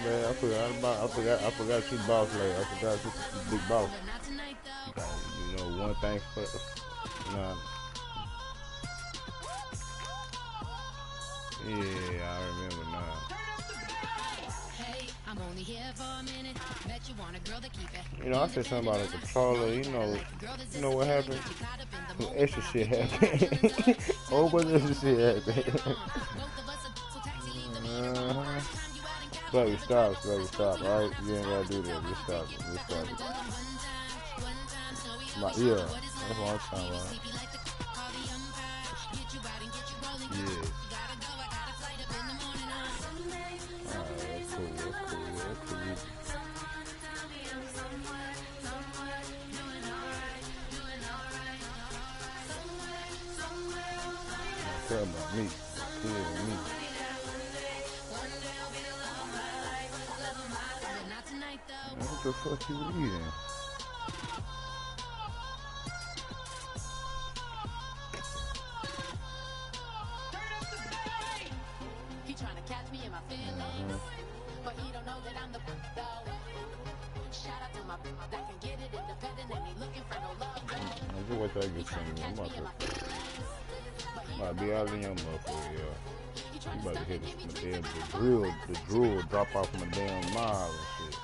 bad. I forgot you boss lady. I forgot you big boss. You got, one thing for nah. Yeah, I remember now. I said something about a controller. You know what happened? Some extra shit happened. Oh, but extra shit happened. Baby, stop. Alright, you ain't gotta do that. Just stop it. Yeah, that's what I'm talking about. Yeah. Alright, that's cool. Tell about me. What the fuck you eating? He trying to catch me in my feelings, but he don't know that I'm the dog. Shout out to my that can get it independent and he looking for no love. Just wait till I get some. I'm about to be out in your motherfucker, yo. You about to hit the drool drop off my damn mile and shit.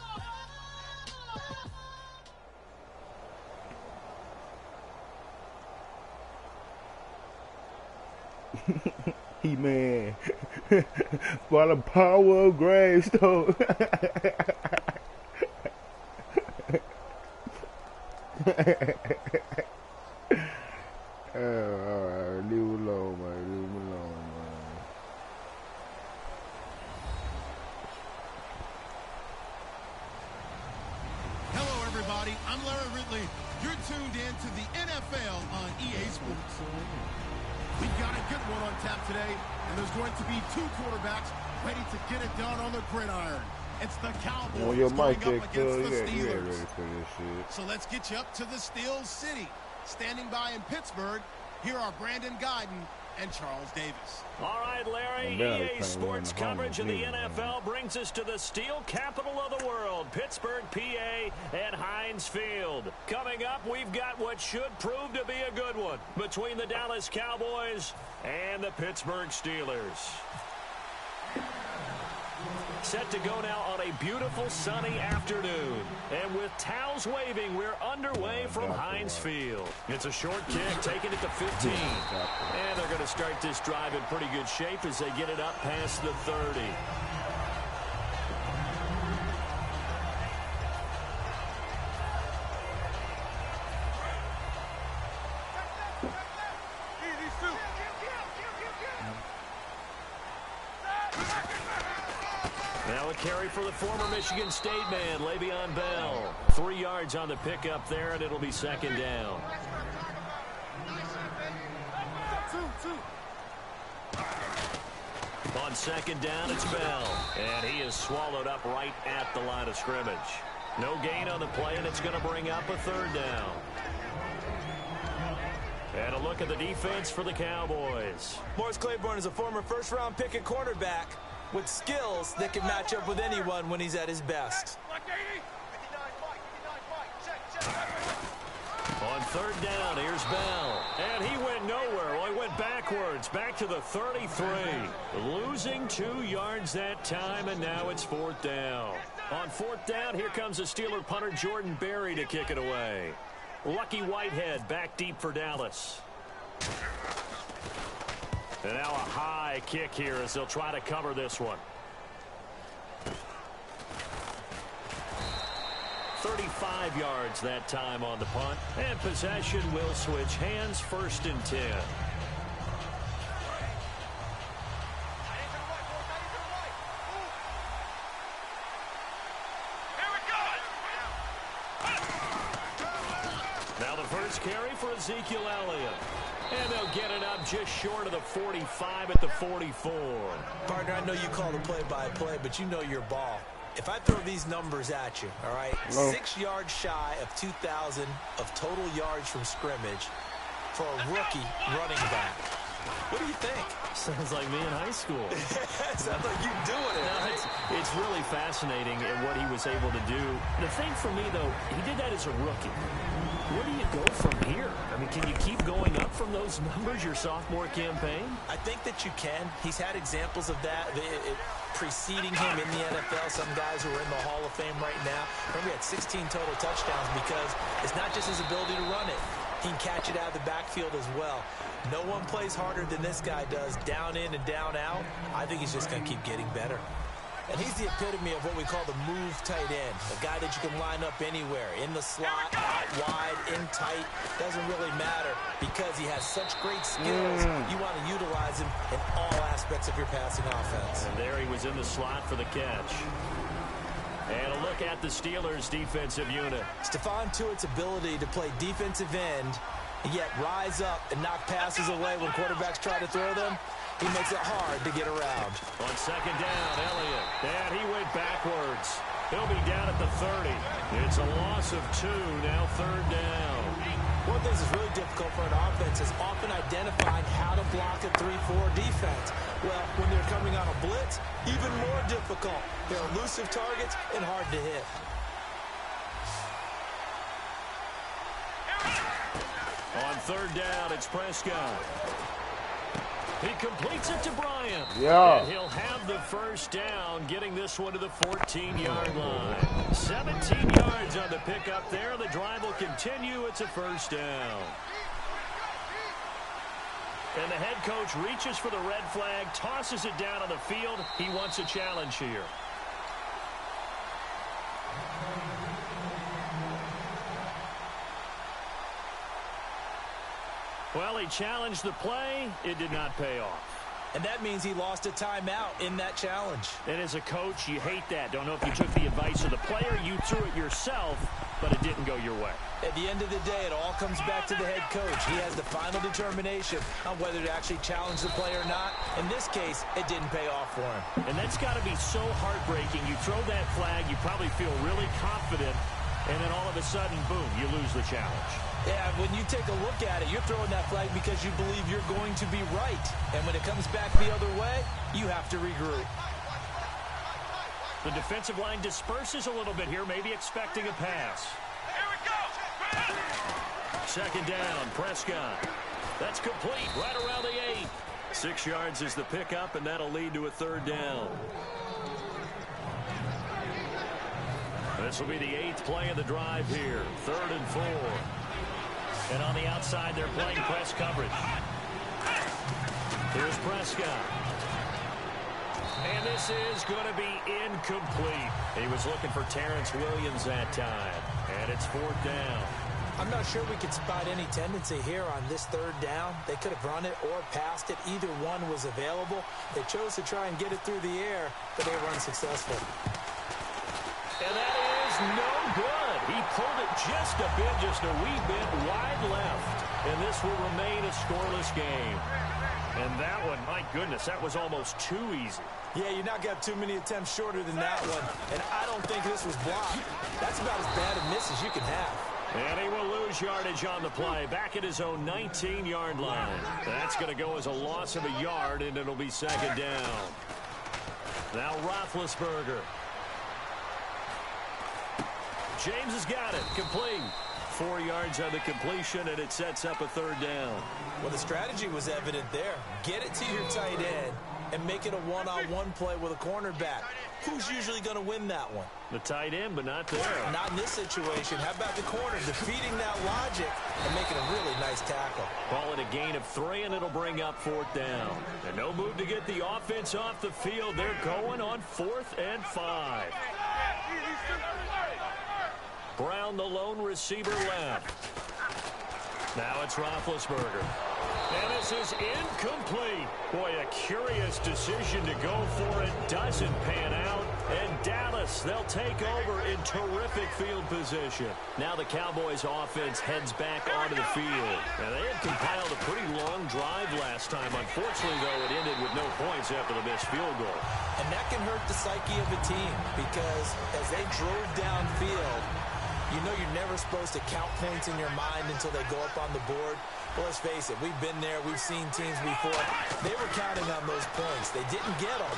He man, by the power of gravestone. Alright, leave him alone, man. Hello, everybody. I'm Larry Ridley. You're tuned in to the NFL on EA Sports. We've got a good one on tap today, and there's going to be two quarterbacks ready to get it done on the gridiron. It's the Cowboys going up against the Steelers. Ready for this shit. So let's get you up to the Steel City. Standing by in Pittsburgh, here are Brandon Guyton and Charles Davis. All right, Larry, EA Sports coverage of the NFL brings us to the steel capital of the world, Pittsburgh, PA, at Heinz Field. Coming up, we've got what should prove to be a good one between the Dallas Cowboys and the Pittsburgh Steelers. Set to go now on a beautiful sunny afternoon. And with towels waving, we're underway from Heinz Field. It's a short kick, taking it to 15. And they're going to start this drive in pretty good shape as they get it up past the 30. Now a carry for the former Michigan State man, Le'Veon Bell. 3 yards on the pickup there, and it'll be second down. On second down, it's Bell. And he is swallowed up right at the line of scrimmage. No gain on the play, and it's going to bring up a third down. And a look at the defense for the Cowboys. Morris Claiborne is a former first-round pick at quarterback with skills that can match up with anyone when he's at his best. On third down, here's Bell. And he went nowhere. Well, he went backwards, back to the 33. Losing 2 yards that time, and now it's fourth down. On fourth down, here comes the Steeler punter Jordan Berry to kick it away. Lucky Whitehead back deep for Dallas. And now a high kick here as they'll try to cover this one. 35 yards that time on the punt. And possession will switch hands, first and 10. Now the first carry for Ezekiel Elliott. And they'll get it up just short of the 45 at the 44. Partner, I know you call the play-by-play, but you know your ball. If I throw these numbers at you, all right, 6 yards shy of 2,000 of total yards from scrimmage for a rookie running back. What do you think? Sounds like me in high school. Sounds like you doing it, right? It It's really fascinating in what he was able to do. The thing for me, though, he did that as a rookie. Where do you go from here? I mean, can you keep going up from those numbers your sophomore campaign? I think that you can. He's had examples of that preceding him in the NFL. Some guys who are in the Hall of Fame right now. Remember, he had 16 total touchdowns because it's not just his ability to run it. He can catch it out of the backfield as well. No one plays harder than this guy does, down in and down out. I think he's just going to keep getting better. And he's the epitome of what we call the move tight end, a guy that you can line up anywhere, in the slot, out wide, in tight. Doesn't really matter because he has such great skills. You want to utilize him in all aspects of your passing offense. And there he was in the slot for the catch. And a look at the Steelers' defensive unit. Stephon Tuitt's ability to play defensive end, and yet rise up and knock passes away when quarterbacks try to throw them, he makes it hard to get around. On second down, Elliott. And he went backwards. He'll be down at the 30. It's a loss of 2, now third down. One of the things that's really difficult for an offense is often identifying how to block a 3-4 defense. Well, when they're coming on a blitz, even more difficult. They're elusive targets and hard to hit. On third down, it's Prescott. He completes it to Bryant. Yeah. And he'll have the first down, getting this one to the 14-yard line. 17 yards on the pickup there. The drive will continue. It's a first down. And the head coach reaches for the red flag, tosses it down on the field. He wants a challenge here. Well, he challenged the play. It did not pay off. And that means he lost a timeout in that challenge. And as a coach, you hate that. Don't know if you took the advice of the player. You threw it yourself, but it didn't go your way. At the end of the day, it all comes back to the head coach. He has the final determination on whether to actually challenge the play or not. In this case, it didn't pay off for him. And that's got to be so heartbreaking. You throw that flag, you probably feel really confident, and then all of a sudden, boom, you lose the challenge. Yeah, when you take a look at it, you're throwing that flag because you believe you're going to be right. And when it comes back the other way, you have to regroup. The defensive line disperses a little bit here, maybe expecting a pass. Here we go. Second down, Prescott. That's complete, right around the 8. 6 yards is the pickup, and that'll lead to a third down. This will be the 8th play of the drive here. 3rd and 4. And on the outside, they're playing press coverage. Here's Prescott. And this is going to be incomplete. He was looking for Terrence Williams that time. And it's 4th down. I'm not sure we could spot any tendency here on this 3rd down. They could have run it or passed it. Either one was available. They chose to try and get it through the air, but they were unsuccessful. And that is no good. He pulled it just a bit, just a wee bit wide left. And this will remain a scoreless game. And that one, my goodness, that was almost too easy. Yeah, you not got too many attempts shorter than that one. And I don't think this was blocked. That's about as bad a miss as you can have. And he will lose yardage on the play. Back at his own 19-yard line. That's going to go as a loss of a yard, and it'll be 2nd down. Now Roethlisberger. James has got it. Complete. 4 yards on the completion, and it sets up a 3rd down. Well, the strategy was evident there. Get it to your tight end and make it a one-on-one play with a cornerback. Who's usually going to win that one? The tight end, but not there. Not in this situation. How about the corner defeating that logic and making a really nice tackle? Call it a gain of 3, and it'll bring up 4th down. And no move to get the offense off the field. They're going on 4th and 5. Brown, the lone receiver, left. Now it's Roethlisberger. And this is incomplete. Boy, a curious decision to go for it. Doesn't pan out. And Dallas, they'll take over in terrific field position. Now the Cowboys offense heads back onto the field. And they had compiled a pretty long drive last time. Unfortunately, though, it ended with no points after the missed field goal. And that can hurt the psyche of a team because as they drove downfield, you know you're never supposed to count points in your mind until they go up on the board. Well, let's face it, we've been there. We've seen teams before. They were counting on those points. They didn't get them.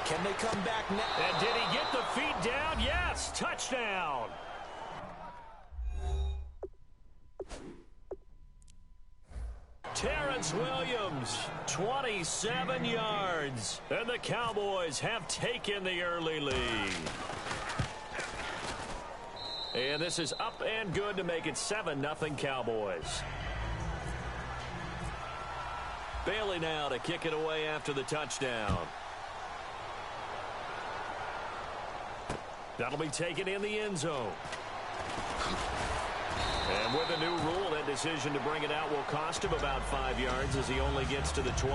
Can they come back now? And did he get the feet down? Yes, touchdown. Terrence Williams, 27 yards. And the Cowboys have taken the early lead. And this is up and good to make it 7-0 Cowboys. Bailey now to kick it away after the touchdown. That'll be taken in the end zone. And with a new rule, that decision to bring it out will cost him about 5 yards as he only gets to the 20.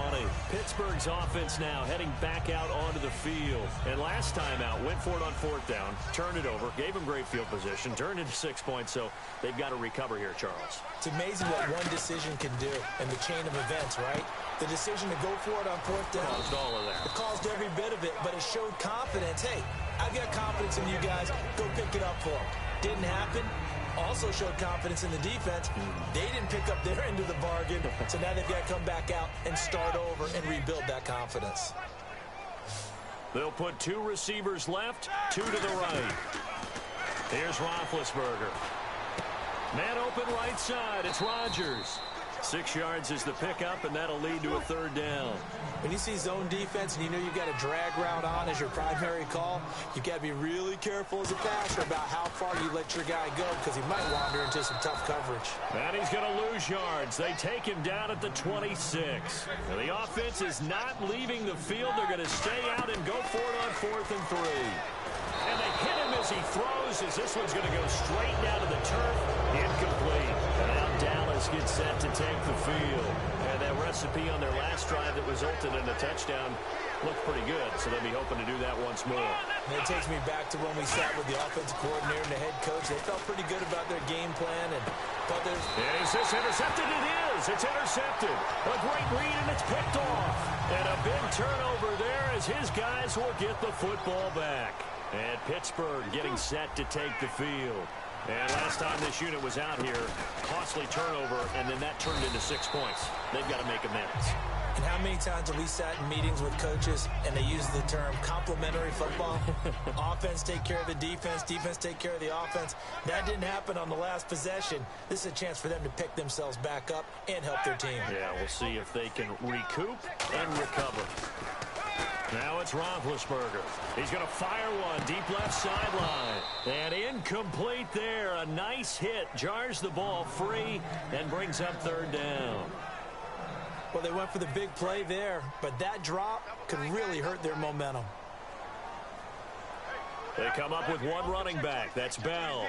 Pittsburgh's offense now heading back out onto the field. And last time out, went for it on 4th down, turned it over, gave him great field position, turned into 6 points, so they've got to recover here, Charles. It's amazing what one decision can do in the chain of events, right? The decision to go for it on 4th down. Caused all of that. It caused every bit of it, but it showed confidence. Hey, I've got confidence in you guys. Go pick it up for them. Didn't happen. Also showed confidence in the defense. They didn't pick up their end of the bargain, so now they've got to come back out and start over and rebuild that confidence. They'll put 2 receivers left, 2 to the right. Here's Roethlisberger. Man open right side. It's Rodgers. 6 yards is the pickup, and that'll lead to a 3rd down. When you see zone defense and you know you've got a drag route on as your primary call, you've got to be really careful as a passer about how far you let your guy go because he might wander into some tough coverage. And he's going to lose yards. They take him down at the 26. Now, the offense is not leaving the field. They're going to stay out and go for it on 4th and 3. And they hit him as he throws, as this one's going to go straight down to the turf. Incomplete. And now Dallas gets set to take the field. And that recipe on their last drive that resulted in a touchdown looked pretty good, so they'll be hoping to do that once more. And it takes me back to when we sat with the offensive coordinator and the head coach. They felt pretty good about their game plan. But there's... And is this intercepted? It is. It's intercepted. A great read, and it's picked off. And a big turnover there as his guys will get the football back. And Pittsburgh getting set to take the field. And last time this unit was out here, costly turnover, and then that turned into 6 points. They've got to make amends. And how many times have we sat in meetings with coaches and they use the term complementary football? Offense take care of the defense, defense take care of the offense. That didn't happen on the last possession. This is a chance for them to pick themselves back up and help their team. Yeah, we'll see if they can recoup and recover. Now it's Roethlisberger. He's going to fire one deep left sideline. And incomplete there. A nice hit. Jars the ball free and brings up 3rd down. Well, they went for the big play there, but that drop could really hurt their momentum. They come up with one running back. That's Bell.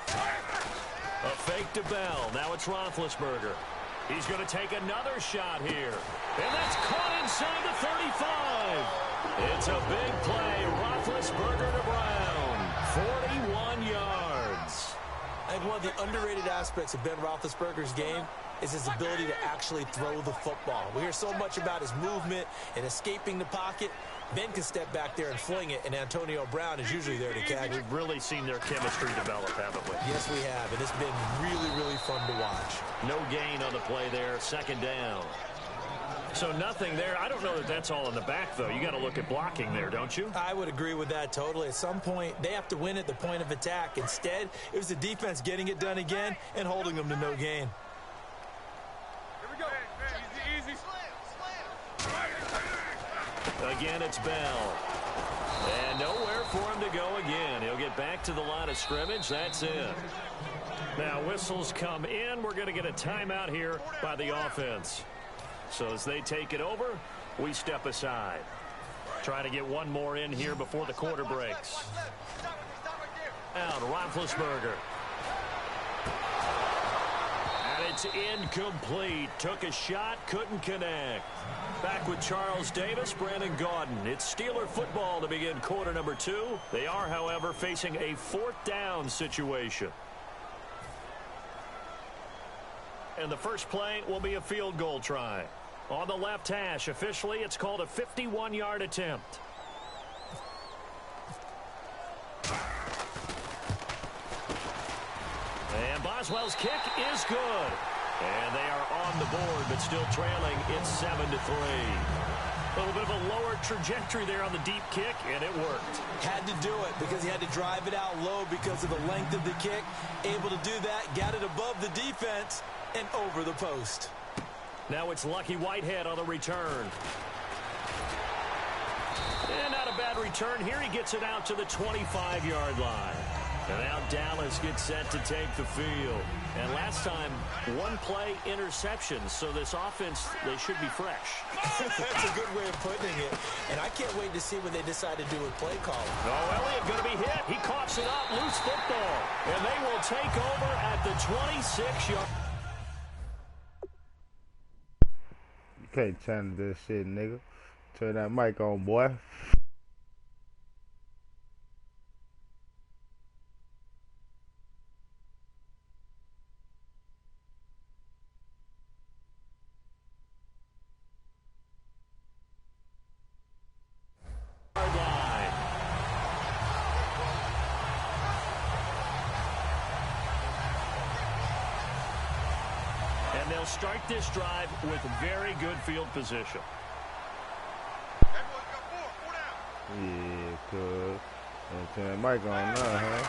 A fake to Bell. Now it's Roethlisberger. He's going to take another shot here. And that's caught inside the 35. It's a big play. Roethlisberger to Brown. 41 yards. I think one of the underrated aspects of Ben Roethlisberger's game is his ability to actually throw the football. We hear so much about his movement and escaping the pocket. Ben can step back there and fling it, and Antonio Brown is usually there to catch. We've really seen their chemistry develop, haven't we? Yes, we have, and it's been really, really fun to watch. No gain on the play there, 2nd down. So nothing there. I don't know that that's all in the back, though. You got to look at blocking there, don't you? I would agree with that totally. At some point, they have to win at the point of attack. Instead, it was the defense getting it done again and holding them to no gain. Again, it's Bell. And nowhere for him to go again. He'll get back to the line of scrimmage. That's it. Now, whistles come in. We're going to get a timeout here by the offense. So as they take it over, we step aside. Trying to get one more in here before the quarter breaks. Out, Roethlisberger. And it's incomplete. Took a shot, couldn't connect. Back with Charles Davis, Brandon Gaudin. It's Steeler football to begin quarter number 2. They are, however, facing a 4th down situation. And the first play will be a field goal try. On the left hash, officially, it's called a 51-yard attempt. And Boswell's kick is good. And they are on the board, but still trailing. It's 7-3. A little bit of a lower trajectory there on the deep kick, and it worked. Had to do it because he had to drive it out low because of the length of the kick. Able to do that, got it above the defense and over the post. Now it's Lucky Whitehead on the return. And not a bad return here. He gets it out to the 25-yard line. And now Dallas gets set to take the field. And last time, one play interception. So this offense, they should be fresh. That's a good way of putting it. And I can't wait to see what they decide to do with play calling. Oh, Elliott going to be hit. He coughs it up. Loose football. And they will take over at the 26-yard. You can't channel this shit, nigga. Turn that mic on, boy. And they'll start this drive with very good field position. Yeah, cuz. Turn that mic on now, huh?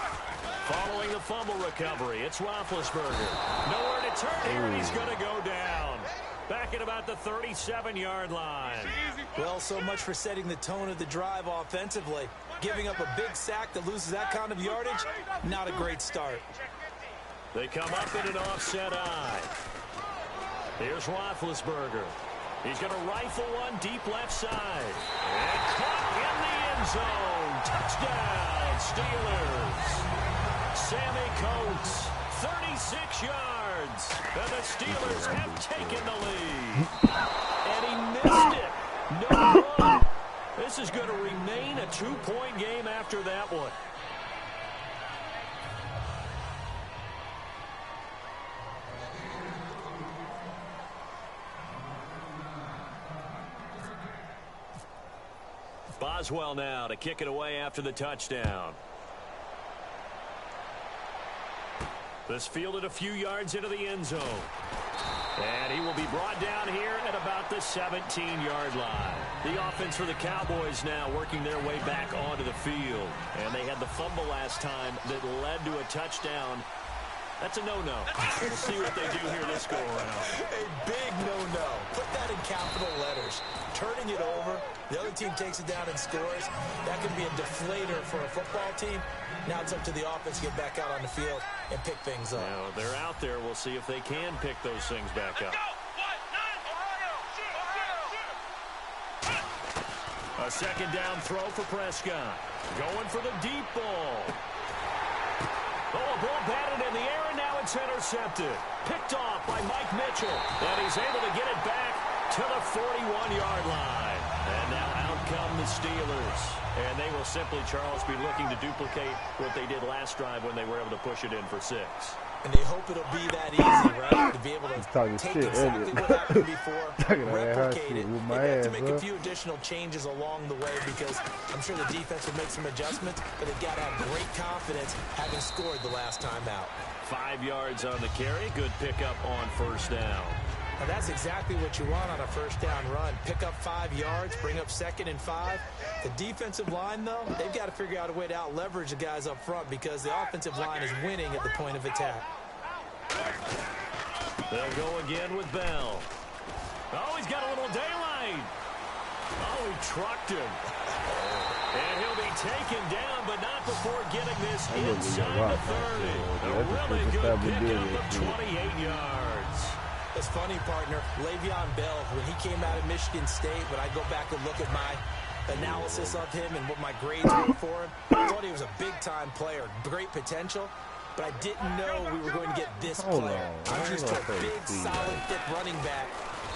Following the fumble recovery, it's Roethlisberger. Nowhere to turn here, and he's going to go down. Back at about the 37-yard line. Well, so much for setting the tone of the drive offensively. Giving up a big sack that loses that kind of yardage, not a great start. They come up in an offset eye. Here's Roethlisberger. He's going to rifle one deep left side. And caught in the end zone. Touchdown, Steelers. Sammy Coates, 36 yards. And the Steelers have taken the lead. And he missed it. No good. This is going to remain a two-point game after that one. Boswell now to kick it away after the touchdown. This fielded a few yards into the end zone. And he will be brought down here at about the 17-yard line. The offense for the Cowboys now working their way back onto the field. And they had the fumble last time that led to a touchdown. That's a no-no. We'll see what they do here this go-around. A big no-no. Put that in capital letters. Turning it over, the other team takes it down and scores. That can be a deflator for a football team. Now it's up to the offense to get back out on the field and pick things up. Now, they're out there. We'll see if they can pick those things back up. A second down throw for Prescott. Going for the deep ball. Oh, a ball batted in the air, and now it's intercepted. Picked off by Mike Mitchell. And he's able to get it back to the 41-yard line. And now out come the Steelers. And they will simply, Charles, be looking to duplicate what they did last drive when they were able to push it in for 6. And they hope it'll be that easy, right? To be able to take exactly what happened before, replicate it. They have to make a few additional changes along the way because I'm sure the defense will make some adjustments, but they've got to have great confidence having scored the last time out. 5 yards on the carry. Good pickup on first down. Now that's exactly what you want on a first down run. Pick up 5 yards, bring up 2nd and 5. The defensive line, though, they've got to figure out a way to out-leverage the guys up front because the offensive line is winning at the point of attack. They'll go again with Bell. Oh, he's got a little daylight. Oh, he trucked him. And he'll be taken down, but not before getting this inside the 30. A really good pickup of 28 yards. It's funny, partner. Le'Veon Bell, when he came out of Michigan State, when I go back and look at my analysis of him and what my grades were for him, I thought he was a big-time player, great potential, but I didn't know we were going to get this player. I'm used to a big, solid, thick running back,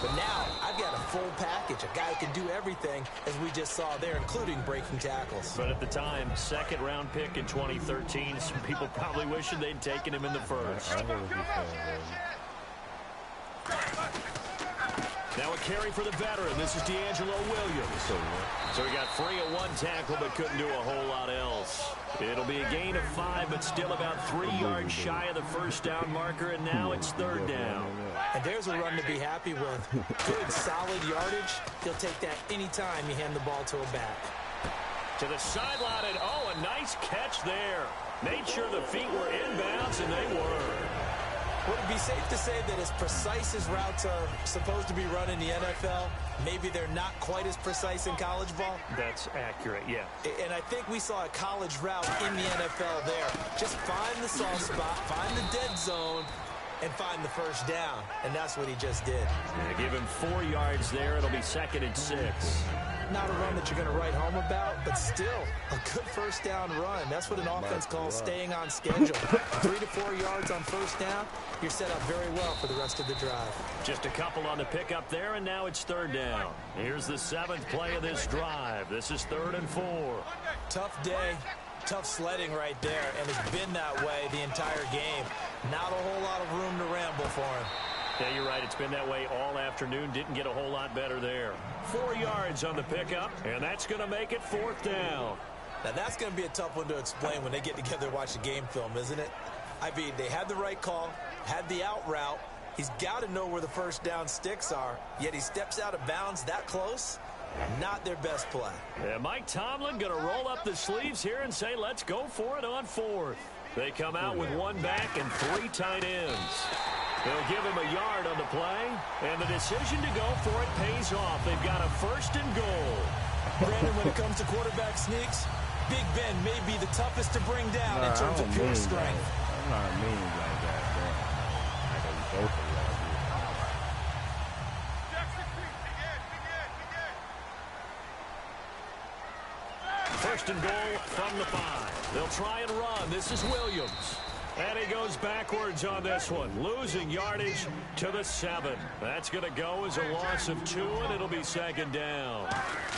but now I've got a full package, a guy who can do everything, as we just saw there, including breaking tackles. But at the time, 2nd-round pick in 2013, some people probably wishing they'd taken him in the first. Now a carry for the veteran. This is D'Angelo Williams. So he got free of one tackle but couldn't do a whole lot else. It'll be a gain of 5, but still about 3 yards shy of the first down marker, and now it's 3rd down. And there's a run to be happy with. Good, solid yardage. He'll take that anytime you hand the ball to a back. To the sideline, and oh, a nice catch there. Made sure the feet were inbounds, and they were. Would it be safe to say that as precise as routes are supposed to be run in the NFL, maybe they're not quite as precise in college ball? That's accurate, yeah. And I think we saw a college route in the NFL there. Just find the soft spot, find the dead zone, and find the first down. And that's what he just did. Yeah, give him 4 yards there. It'll be 2nd and 6. Not a run that you're going to write home about, but still a good first down run. That's what an offense calls staying on schedule. 3 to 4 yards on first down, you're set up very well for the rest of the drive. Just a couple on the pickup there, and now it's 3rd down. Here's the 7th play of this drive. This is 3rd and 4. Tough day. Tough sledding right there, and it's been that way the entire game. Not a whole lot of room to ramble for him. Yeah, you're right. It's been that way all afternoon. Didn't get a whole lot better there. 4 yards on the pickup, and that's going to make it 4th down. Now, that's going to be a tough one to explain when they get together and watch the game film, isn't it? I mean, they had the right call, had the out route. He's got to know where the first down sticks are, yet he steps out of bounds that close. Not their best play. Yeah, Mike Tomlin going to roll up the sleeves here and say, let's go for it on 4th. They come out with 1 back and 3 tight ends. They'll give him a yard on the play, and the decision to go for it pays off. They've got a 1st and goal. Brandon, when it comes to quarterback sneaks, Big Ben may be the toughest to bring down in terms of pure strength. I'm not mean like that, bro. I got both of y'all. First and goal from the 5. They'll try and run. This is Williams. And he goes backwards on this one, losing yardage to the 7. That's going to go as a loss of 2, and it'll be 2nd down.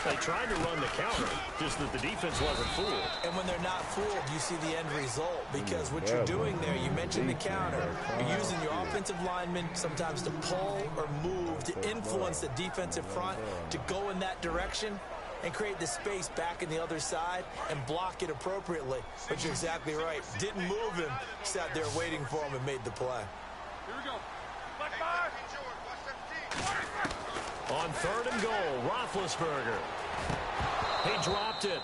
They tried to run the counter, just that the defense wasn't fooled. And when they're not fooled, you see the end result, because what you're doing there, you mentioned the counter. You're using your offensive linemen sometimes to pull or move to influence the defensive front to go in that direction and create the space back in the other side and block it appropriately. But you're exactly right. Didn't move him. Sat there waiting for him and made the play. Here we go. On 3rd and goal, Roethlisberger. He dropped it.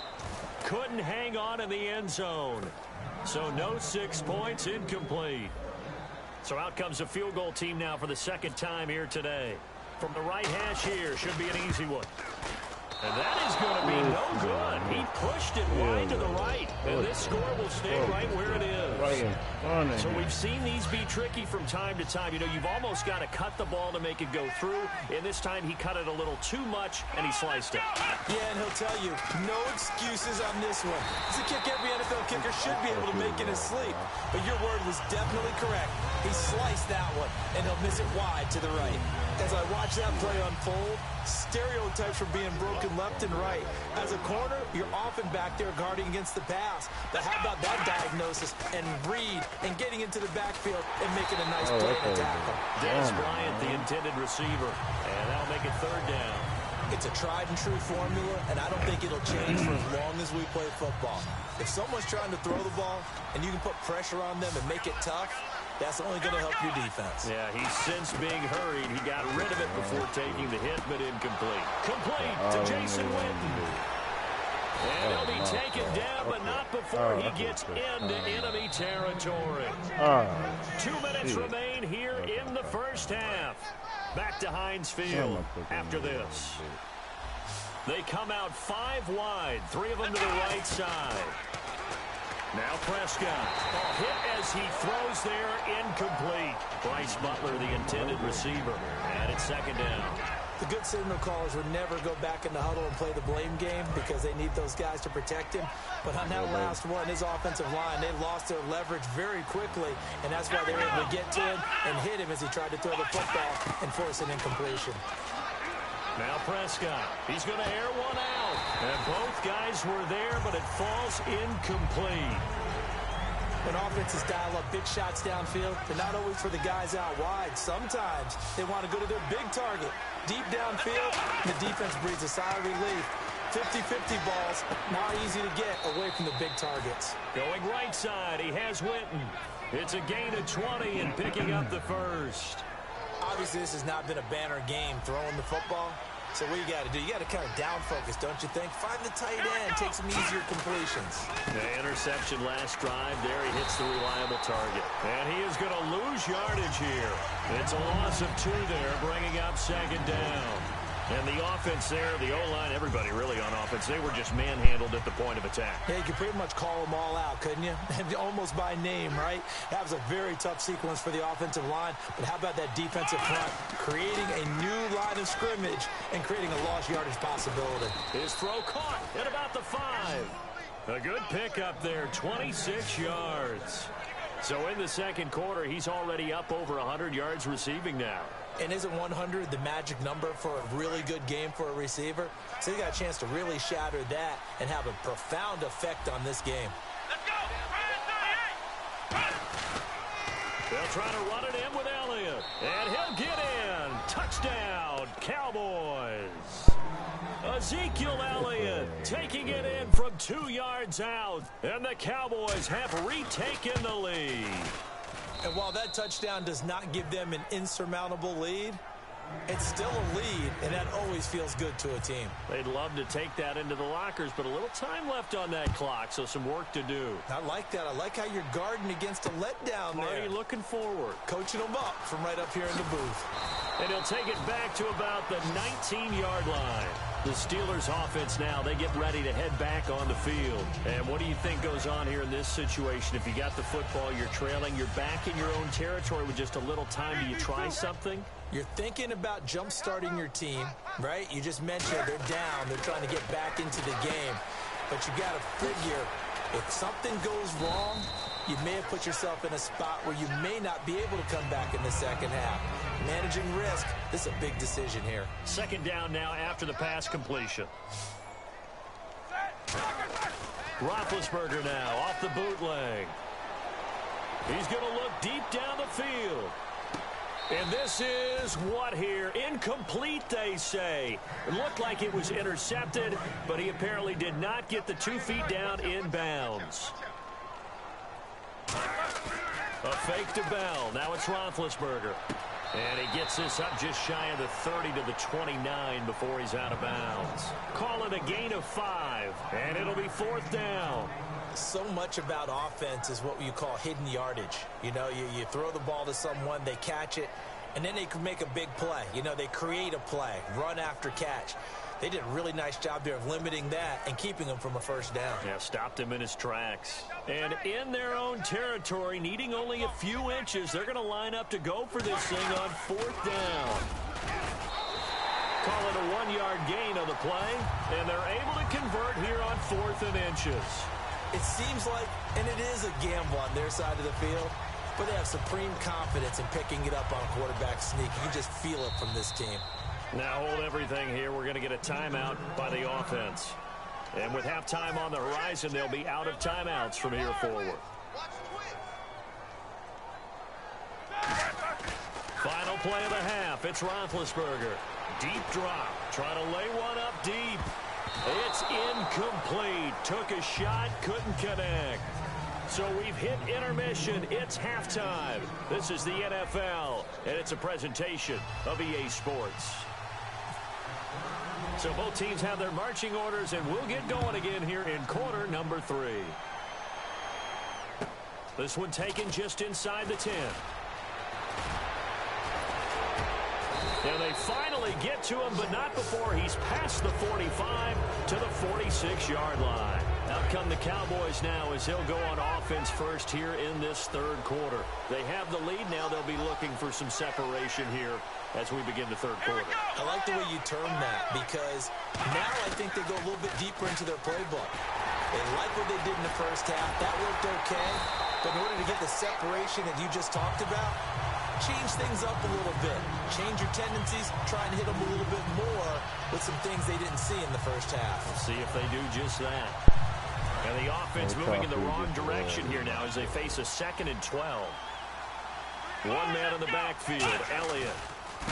Couldn't hang on in the end zone. So no 6 points, incomplete. So out comes a field goal team now for the 2nd time here today. From the right hash here, should be an easy one. And that is going to be no good. He pushed it wide to the right. And this score will stay right where it is. So we've seen these be tricky from time to time. You know, you've almost got to cut the ball to make it go through. And this time he cut it a little too much, and he sliced it. Yeah, and he'll tell you, no excuses on this one. It's a kick every NFL kicker should be able to make in his sleep. But your word was definitely correct. He sliced that one, and he'll miss it wide to the right. As I watch that play unfold, stereotypes are being broken left and right. As a corner, you're often back there guarding against the pass. But how about that diagnosis and read and getting into the backfield and making a nice play to tackle? Des Bryant, the intended receiver, and that'll make it 3rd down. It's a tried and true formula, and I don't think it'll change for as long as we play football. If someone's trying to throw the ball and you can put pressure on them and make it tough, that's only going to help your defense. Yeah, he's since being hurried. He got rid of it before taking the hit, but incomplete. Complete to Jason Witten. And he'll be taken down, but not before he gets into enemy territory. 2 minutes remain here in the first half. Back to Heinz Field after this. They come out 5 wide, 3 of them to the right side. Now Prescott. Hit as he throws there, incomplete. Bryce Butler, the intended receiver. And it's 2nd down. The good signal callers would never go back in the huddle and play the blame game because they need those guys to protect him. But on that last one, his offensive line, they lost their leverage very quickly, and that's why they were able to get to him and hit him as he tried to throw the football and force an incompletion. Now Prescott. He's going to air one out. And both guys were there, but it falls incomplete. When offenses dial up big shots downfield, they're not always for the guys out wide. Sometimes they want to go to their big target. Deep downfield, the defense breathes a sigh of relief. 50-50 balls, not easy to get away from the big targets. Going right side, he has Witten. It's a gain of 20 and picking up the first. Obviously, this has not been a banner game throwing the football. So what you got to do, you got to kind of down focus, don't you think? Find the tight end, take some easier completions. The interception last drive there. He hits the reliable target. And he is going to lose yardage here. It's a loss of 2 there, bringing up second down. And the offense there, the O-line, everybody really on offense, they were just manhandled at the point of attack. Yeah, you could pretty much call them all out, couldn't you? Almost by name, right? That was a very tough sequence for the offensive line. But how about that defensive front? Creating a new line of scrimmage and creating a lost yardage possibility. His throw caught at about the 5. A good pickup there, 26 yards. So in the second quarter, he's already up over 100 yards receiving now. And isn't 100 the magic number for a really good game for a receiver? So you got a chance to really shatter that and have a profound effect on this game. Let's go! They'll try to run it in with Elliott. And he'll get in. Touchdown, Cowboys. Ezekiel Elliott taking it in from 2 yards out. And the Cowboys have retaken the lead. And while that touchdown does not give them an insurmountable lead, it's still a lead, and that always feels good to a team. They'd love to take that into the lockers, but a little time left on that clock, so some work to do. I like that. I like how you're guarding against a letdown there. Marty looking forward. Coaching them up from right up here in the booth. And he'll take it back to about the 19-yard line. The Steelers offense now, they get ready to head back on the field. And what do you think goes on here in this situation? If you got the football, you're trailing, you're back in your own territory with just a little time. Do you try something? You're thinking about jump-starting your team, right? You just mentioned they're down. They're trying to get back into the game. But you got to figure, if something goes wrong, you may have put yourself in a spot where you may not be able to come back in the second half. Managing risk, this is a big decision here. Second down now after the pass completion. Roethlisberger now off the bootleg. He's going to look deep down the field. And this is what here? Incomplete, they say. It looked like it was intercepted, but he apparently did not get the 2 feet down in bounds. A fake to Bell. Now it's Roethlisberger. And he gets this up just shy of the 30 to the 29 before he's out of bounds. Call it a gain of 5, and it'll be 4th down. So much about offense is what you call hidden yardage. You know, you throw the ball to someone, they catch it, and then they can make a big play. You know, they create a play, run after catch. They did a really nice job there of limiting that and keeping him from a first down. Yeah, stopped him in his tracks. And in their own territory, needing only a few inches, they're going to line up to go for this thing on 4th down. Call it a 1-yard gain on the play, and they're able to convert here on 4th and inches. It seems like, and it is a gamble on their side of the field, but they have supreme confidence in picking it up on a quarterback sneak. You can just feel it from this team. Now hold everything here. We're going to get a timeout by the offense. And with halftime on the horizon, they'll be out of timeouts from here forward. Final play of the half. It's Roethlisberger. Deep drop. Trying to lay one up deep. It's incomplete. Took a shot, couldn't connect. So we've hit intermission. It's halftime. This is the NFL, and it's a presentation of EA Sports. So both teams have their marching orders, and we'll get going again here in quarter number 3. This one taken just inside the 10. And they finally get to him, but not before he's past the 45 to the 46-yard line. Out come the Cowboys now as they'll go on offense first here in this third quarter. They have the lead now. They'll be looking for some separation here as we begin the third quarter. I like the way you term that because now I think they go a little bit deeper into their playbook. They like what they did in the first half. That worked okay. But in order to get the separation that you just talked about, change things up a little bit. Change your tendencies. Try and hit them a little bit more with some things they didn't see in the first half. We'll see if they do just that. And the offense moving in the wrong direction here now as they face a 2nd and 12. One man in the backfield, Elliott.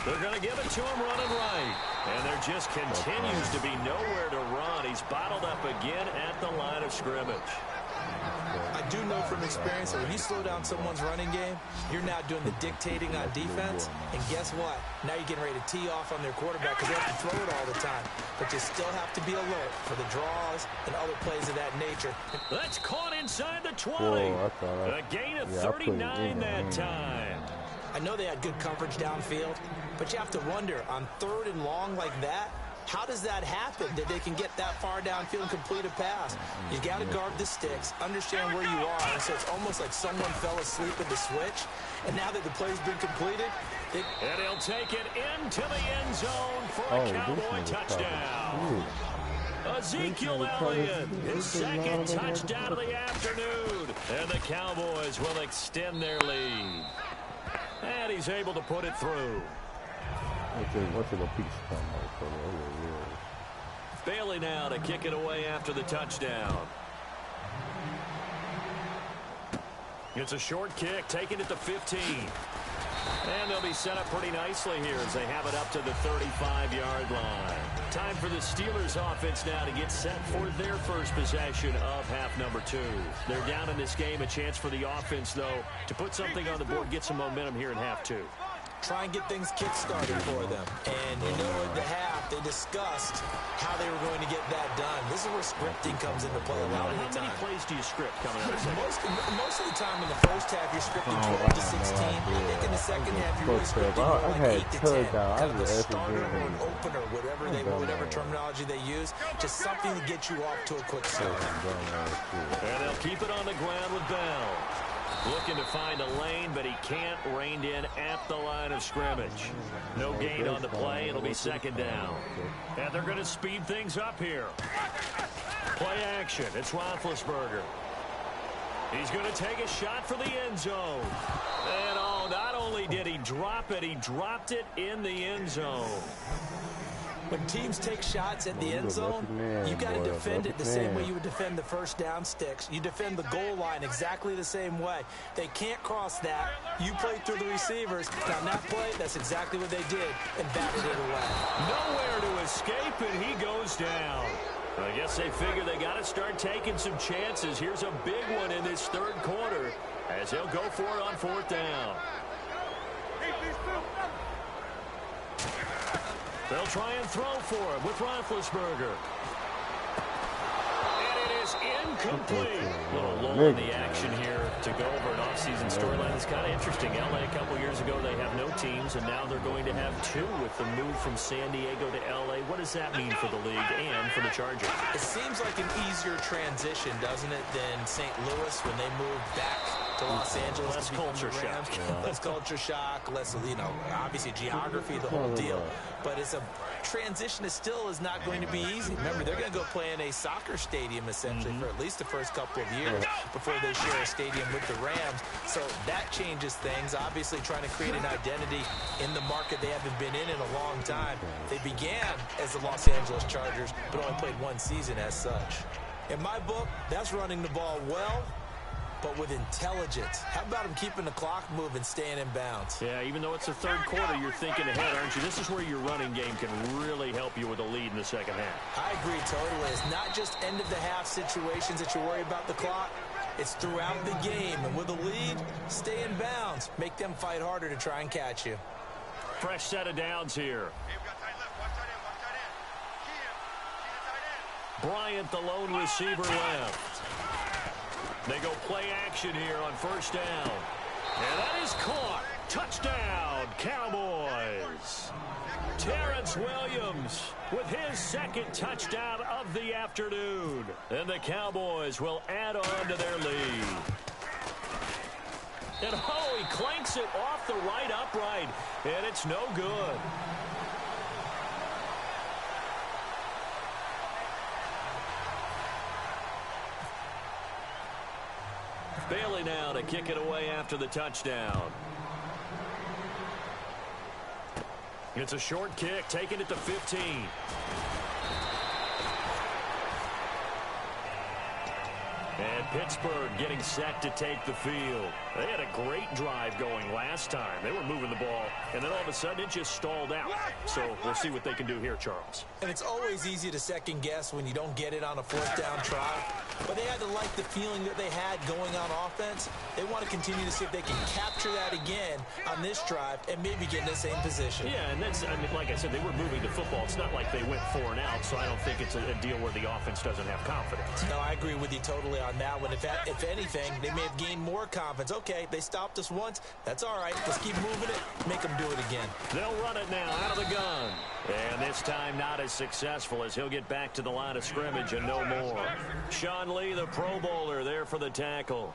They're going to give it to him running right. And there just continues to be nowhere to run. He's bottled up again at the line of scrimmage. I do know from experience that when you slow down someone's running game, you're now doing the dictating on defense. And guess what? Now you're getting ready to tee off on their quarterback because they have to throw it all the time. But you still have to be alert for the draws and other plays of that nature. That's caught inside the 20. A gain of 39 that time. I know they had good coverage downfield, but you have to wonder, on 3rd and long like that, how does that happen that they can get that far downfield and complete a pass? You got to guard the sticks, understand where you are, and so it's almost like someone fell asleep at the switch, and now that the play's been completed, and he'll take it into the end zone for a Cowboy touchdown. Ezekiel Elliott, his 2nd touchdown of the afternoon, and the Cowboys will extend their lead. And he's able to put it through. Bailey now to kick it away after the touchdown. It's a short kick, taking it to 15. And they'll be set up pretty nicely here as they have it up to the 35-yard line. Time for the Steelers offense now to get set for their first possession of half number 2. They're down in this game. A chance for the offense, though, to put something on the board, get some momentum here in half 2. Try and get things kick-started for them. And you know, at the half, they discussed how they were going to get that done. This is where scripting comes into play a lot of the time. How many plays do you script coming out of the most of the time in the first half, you're scripting 12 to 16. I think in the second half, you're really scripting like 8 to 10. Kind of a starter or an opener, whatever terminology they use. Just something to get you off to a quick start. And they'll keep it on the ground with Bell. Looking to find a lane, but he can't. Reined in at the line of scrimmage. No gain on the play. It'll be 2nd down. And they're going to speed things up here. Play action. It's Roethlisberger. He's going to take a shot for the end zone. And not only did he drop it, he dropped it in the end zone. When teams take shots at the end zone, you got to defend it the same way you would defend the first down sticks. You defend the goal line exactly the same way. They can't cross that. You play through the receivers. Now, on that play, that's exactly what they did and batted it away. Nowhere to escape, and he goes down. I guess they figure they got to start taking some chances. Here's a big one in this 3rd quarter as they'll go for it on 4th down. They'll try and throw for him with Roethlisberger. And it is incomplete. A little lull in the action here to go over an offseason storyline. It's kind of interesting. LA a couple years ago, they have no teams, and now they're going to have 2 with the move from San Diego to LA. What does that mean for the league and for the Chargers? It seems like an easier transition, doesn't it, than St. Louis when they moved back to Los Angeles. Less culture shock. Less culture shock, less, obviously geography, the whole deal. But it's a transition that still is not going to be easy. Remember, they're going to go play in a soccer stadium, essentially, for at least the first couple of years before they share a stadium with the Rams. So that changes things. Obviously, trying to create an identity in the market they haven't been in a long time. They began as the Los Angeles Chargers, but only played 1 season as such. In my book, that's running the ball well, but with intelligence. How about him keeping the clock moving, staying in bounds? Yeah, even though it's the 3rd quarter, you're thinking ahead, aren't you? This is where your running game can really help you with a lead in the 2nd half. I agree totally. It's not just end-of-the-half situations that you worry about the clock. It's throughout the game. And with a lead, stay in bounds. Make them fight harder to try and catch you. Fresh set of downs here. Bryant, the lone receiver, left. They go play action here on 1st down. And that is caught. Touchdown, Cowboys. Terrence Williams with his 2nd touchdown of the afternoon. And the Cowboys will add on to their lead. And he clanks it off the right upright. And it's no good. Bailey now to kick it away after the touchdown. It's a short kick, taking it to 15. And Pittsburgh getting set to take the field. They had a great drive going last time. They were moving the ball, and then all of a sudden it just stalled out. So we'll see what they can do here, Charles. And it's always easy to second guess when you don't get it on a fourth down try. But they had to like the feeling that they had going on offense. They want to continue to see if they can capture that again on this drive and maybe get in the same position. Yeah, and that's, I mean, like I said, they were moving the football. It's not like they went 4 and out, so I don't think it's a deal where the offense doesn't have confidence. No, I agree with you totally on that one. If anything, they may have gained more confidence. Okay, they stopped us once. That's all right. Let's keep moving it. Make them do it again. They'll run it now out of the gun. And this time not as successful as he'll get back to the line of scrimmage and no more. Sean Lee, the Pro Bowler, there for the tackle.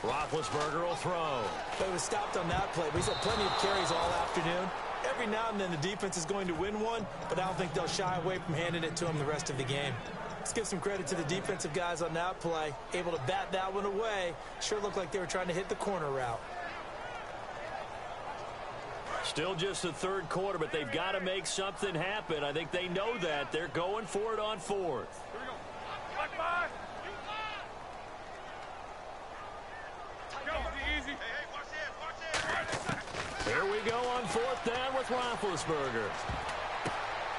Roethlisberger will throw. But he was stopped on that play, but he's had plenty of carries all afternoon. Every now and then the defense is going to win one, but I don't think they'll shy away from handing it to him the rest of the game. Let's give some credit to the defensive guys on that play. Able to bat that one away. Sure looked like they were trying to hit the corner route. Still just the third quarter, but they've got to make something happen. I think they know that. They're going for it on fourth. Here we go on fourth down with Roethlisberger.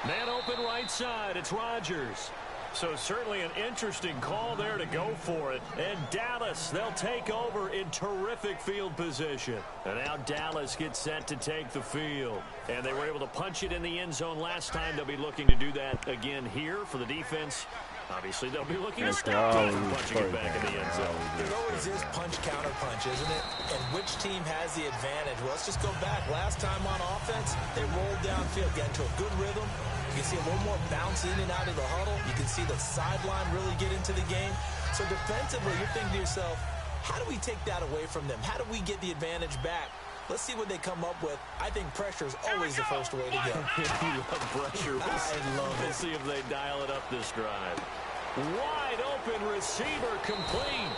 Man open right side. It's Rodgers. So certainly an interesting call there to go for it. And Dallas, they'll take over in terrific field position. And now Dallas gets set to take the field. And they were able to punch it in the end zone last time. They'll be looking to do that again here for the defense. Obviously, they'll be looking to stop punching it back in the end zone. There always is punch-counter punch, isn't it? And which team has the advantage? Well, let's just go back. Last time on offense, they rolled downfield, got into a good rhythm. You can see a little more bounce in and out of the huddle. You can see the sideline really get into the game. So defensively, you're thinking to yourself, how do we take that away from them? How do we get the advantage back? Let's see what they come up with. I think pressure is always the first way to go. You love pressure. I love it. We'll see if they dial it up this drive. Wide open receiver complete.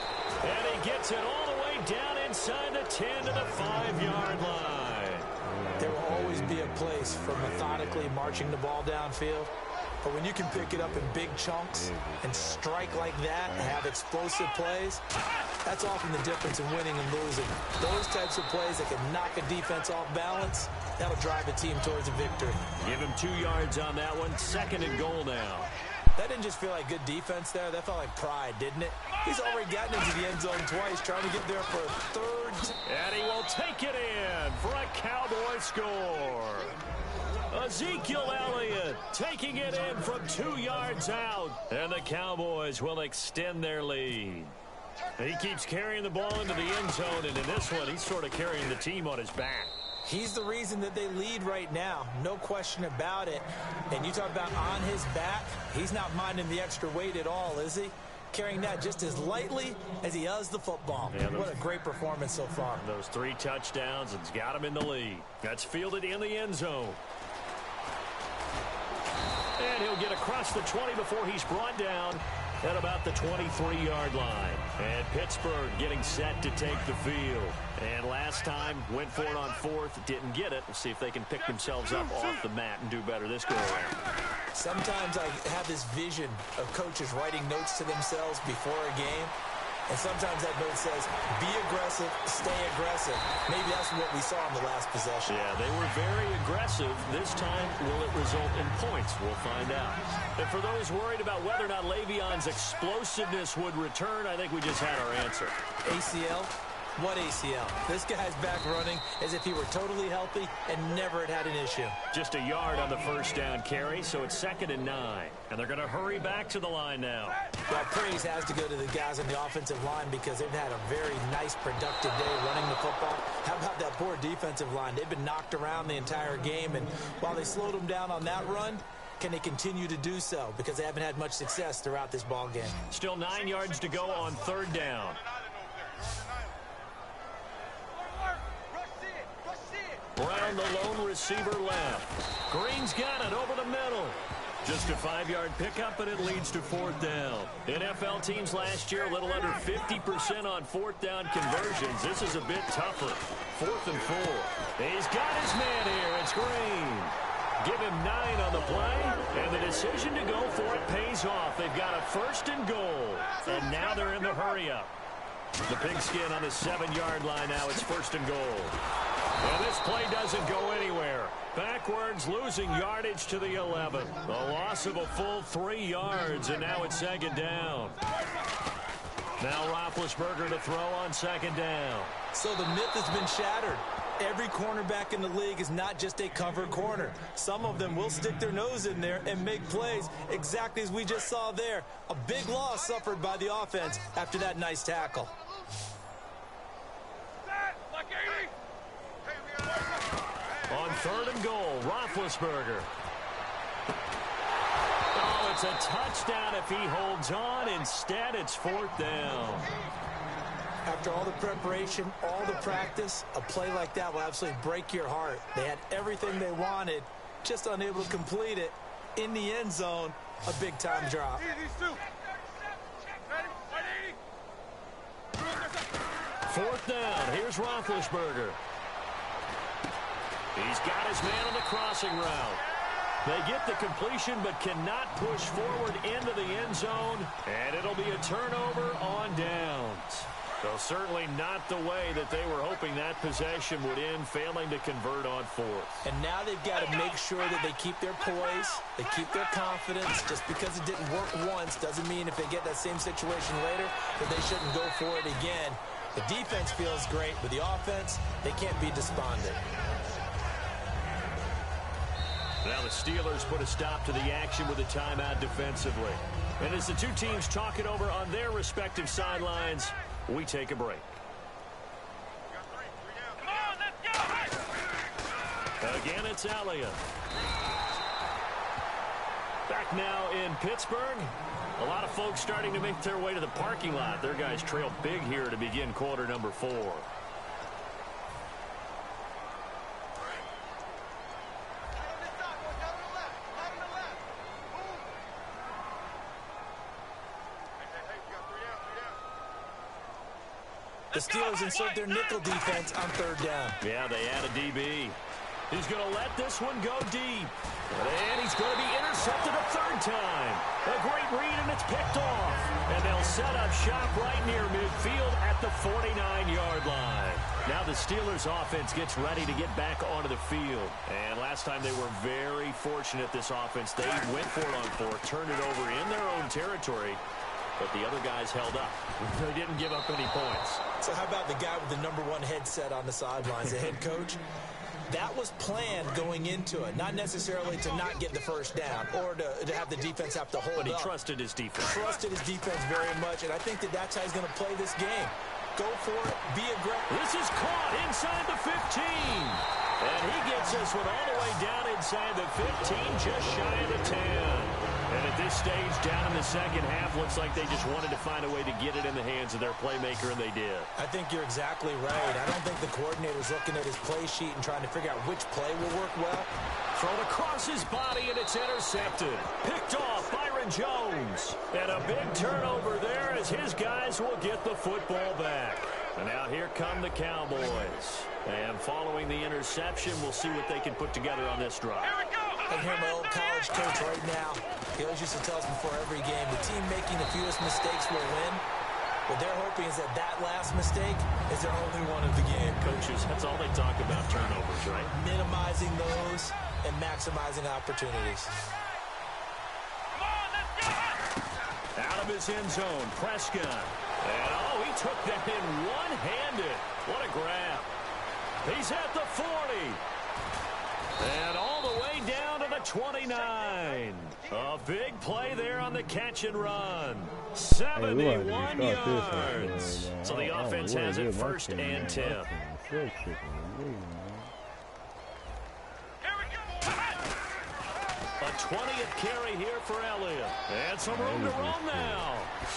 And he gets it all the way down inside the 10 to the 5-yard line. There will always be a place for methodically marching the ball downfield. But when you can pick it up in big chunks and strike like that and have explosive plays, that's often the difference in winning and losing. Those types of plays that can knock a defense off balance, that'll drive a team towards a victory. Give him 2 yards on that one. 2nd and goal now. That didn't just feel like good defense there. That felt like pride, didn't it? He's already gotten into the end zone twice, trying to get there for a third. And he will take it in for a Cowboy score. Ezekiel Elliott taking it in from 2 yards out. And the Cowboys will extend their lead. He keeps carrying the ball into the end zone, and in this one, he's sort of carrying the team on his back. He's the reason that they lead right now. No question about it. And you talk about on his back, he's not minding the extra weight at all, is he? Carrying that just as lightly as he does the football. Yeah, what a great performance so far. Those 3 touchdowns, it's got him in the lead. That's fielded in the end zone. And he'll get across the 20 before he's brought down at about the 23-yard line. And Pittsburgh getting set to take the field. And last time, went for it on fourth, didn't get it. We'll see if they can pick themselves up off the mat and do better this go-around. Sometimes I have this vision of coaches writing notes to themselves before a game. And sometimes that note says, be aggressive, stay aggressive. Maybe that's what we saw in the last possession. Yeah, they were very aggressive. This time, will it result in points? We'll find out. And for those worried about whether or not Le'Veon's explosiveness would return, I think we just had our answer. ACL? What ACL? This guy's back running as if he were totally healthy and never had an issue. Just a yard on the first down carry, so it's 2nd and 9. And they're going to hurry back to the line now. Well, praise has to go to the guys on the offensive line because they've had a very nice, productive day running the football. How about that poor defensive line? They've been knocked around the entire game, and while they slowed them down on that run, can they continue to do so? Because they haven't had much success throughout this ball game. Still 9 yards to go on 3rd down. Brown, the lone receiver left. Green's got it over the middle. Just a 5-yard pickup, and it leads to 4th down. NFL teams last year a little under 50% on 4th down conversions. This is a bit tougher. 4th and 4. He's got his man here. It's Green. Give him 9 on the play, and the decision to go for it pays off. They've got a 1st and goal, and now they're in the hurry-up. The pigskin on the 7-yard line now. It's 1st and goal. Well, this play doesn't go anywhere. Backwards, losing yardage to the 11. A loss of a full 3 yards, and now it's 2nd down. Now Roethlisberger to throw on 2nd down. So the myth has been shattered. Every cornerback in the league is not just a cover corner. Some of them will stick their nose in there and make plays exactly as we just saw there. A big loss suffered by the offense after that nice tackle. On 3rd and goal, Roethlisberger. Oh, it's a touchdown if he holds on. Instead, it's 4th down. After all the preparation, all the practice, a play like that will absolutely break your heart. They had everything they wanted, just unable to complete it. In the end zone, a big-time drop. 4th down. Here's Roethlisberger. He's got his man on the crossing route. They get the completion but cannot push forward into the end zone, and it'll be a turnover on downs. So certainly not the way that they were hoping that possession would end, failing to convert on 4th. And now they've got to make sure that they keep their poise, they keep their confidence. Just because it didn't work once doesn't mean if they get that same situation later that they shouldn't go for it again. The defense feels great, but the offense, they can't be despondent. Now the Steelers put a stop to the action with a timeout defensively. And as the two teams talk it over on their respective sidelines, we take a break. Come on, let's go! Again, it's Elliott. Back now in Pittsburgh. A lot of folks starting to make their way to the parking lot. Their guys trail big here to begin quarter number 4. The Steelers insert their nickel defense on 3rd down. Yeah, they add a DB. He's going to let this one go deep. And he's going to be intercepted a 3rd time. A great read, and it's picked off. And they'll set up shop right near midfield at the 49-yard line. Now the Steelers offense gets ready to get back onto the field. And last time they were very fortunate, this offense. They went for it on 4th, turned it over in their own territory. But the other guys held up. They didn't give up any points. So how about the guy with the #1 headset on the sidelines, the head coach? That was planned going into it, not necessarily to not get the 1st down or to have the defense have to hold up. But he trusted his defense. Trusted his defense very much, and I think that that's how he's going to play this game. Go for it, be aggressive. This is caught inside the 15. And he gets this one all the way down inside the 15, just shy of the 10. And at this stage, down in the 2nd half, looks like they just wanted to find a way to get it in the hands of their playmaker, and they did. I think you're exactly right. I don't think the coordinator's looking at his play sheet and trying to figure out which play will work well. Thrown across his body, and it's intercepted. Picked off Byron Jones. And a big turnover there as his guys will get the football back. And now here come the Cowboys. And following the interception, we'll see what they can put together on this drive. I hear my old college coach right now. He always used to tell us before every game, the team making the fewest mistakes will win. What they're hoping is that that last mistake is their only one of the game. Coaches, that's all they talk about, turnovers, right? Minimizing those and maximizing opportunities. Come on, let's go! Out of his end zone, Prescott. And, oh, he took that in one-handed. What a grab. He's at the 40. And all the way down to the 29. A big play there on the catch and run. 71 yards. So the offense has it 1st and 10. A 20th carry here for Elliott. And some room to run now.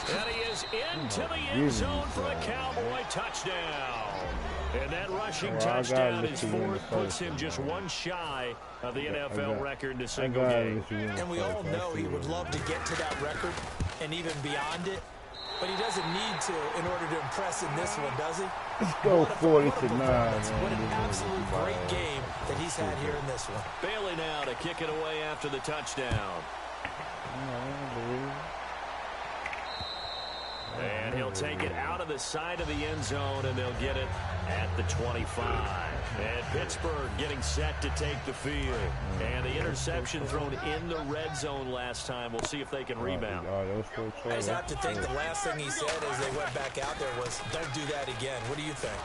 And he is into the end zone for a Cowboy touchdown. And that rushing touchdown is 4th, puts him just one shy of the NFL record in a single game. And we all know he would love to get to that record and even beyond it. But he doesn't need to in order to impress in this one, does he? Let's go 40 to 9. What an absolute great game that he's had here in this one. Bailey now to kick it away after the touchdown. And he'll take it out of the side of the end zone, and they'll get it at the 25. And Pittsburgh getting set to take the field. And the interception thrown in the red zone last time. We'll see if they can rebound. I just have to think the last thing he said as they went back out there was, don't do that again. What do you think?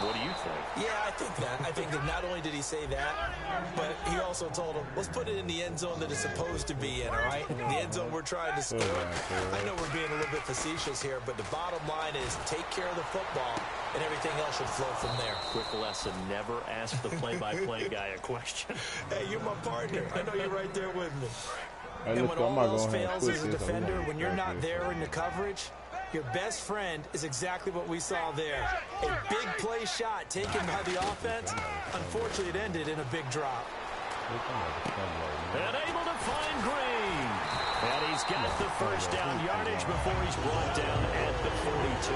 What do you think? Yeah, I think that. I think that not only did he say that, but he also told him, let's put it in the end zone that it's supposed to be in, all right? The end zone we're trying to score. I know we're being a little bit facetious here, but the bottom line is take care of the football, and everything else should flow from there. Quick lesson, never ask the play-by-play guy a question. Hey, you're my partner. I know you're right there with me. Hey, And look, when I'm all not else gonna fails quit as a this. defender, when you're not there in the coverage, your best friend is exactly what we saw there. A big play shot taken by the offense. Unfortunately, it ended in a big drop. And able to find Green. And he's got the first down yardage before he's brought down at the 42.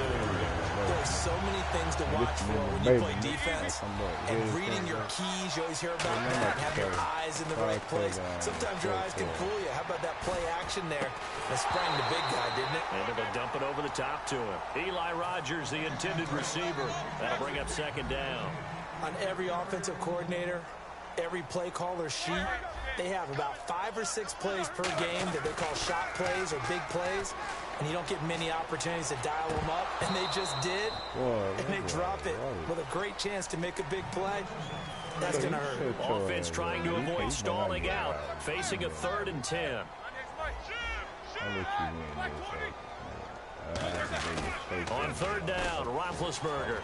There's so many things to watch for when you play defense. And reading your keys, you always hear about that. Have your eyes in the right place. Sometimes your eyes can fool you. How about that play action there? That sprang the big guy, didn't it? And they'll dump it over the top to him. Eli Rogers, the intended receiver. That'll bring up second down. On every offensive coordinator, every play caller sheet, they have about 5 or 6 plays per game that they call shot plays or big plays, and you don't get many opportunities to dial them up, and they just did, and they drop it with a great chance to make a big play. That's going to hurt. Offense trying to avoid stalling out, facing a 3rd and 10. On 3rd down, Roethlisberger.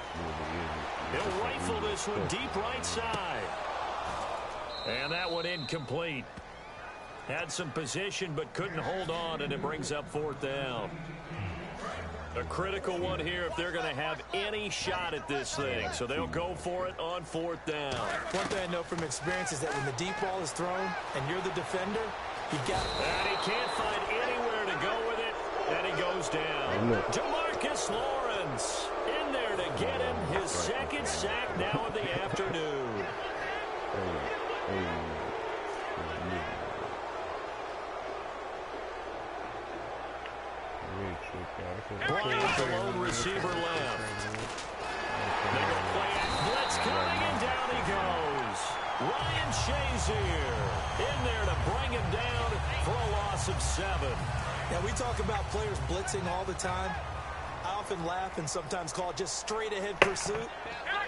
He'll rifle this one deep right side. And that one incomplete. Had some position but couldn't hold on, and it brings up 4th down. A critical one here if they're going to have any shot at this thing. So they'll go for it on 4th down. One thing I know from experience is that when the deep ball is thrown and you're the defender, you got it. And he can't find anywhere to go with it, and he goes down. Jamarcus Lawrence in there to get him his 2nd sack now of the afternoon. Bryant, the lone receiver left. They go play at blitz coming, and down he goes. Ryan Shazier in there to bring him down for a loss of 7. Now, we talk about players blitzing all the time. I often laugh and sometimes call it just straight-ahead pursuit.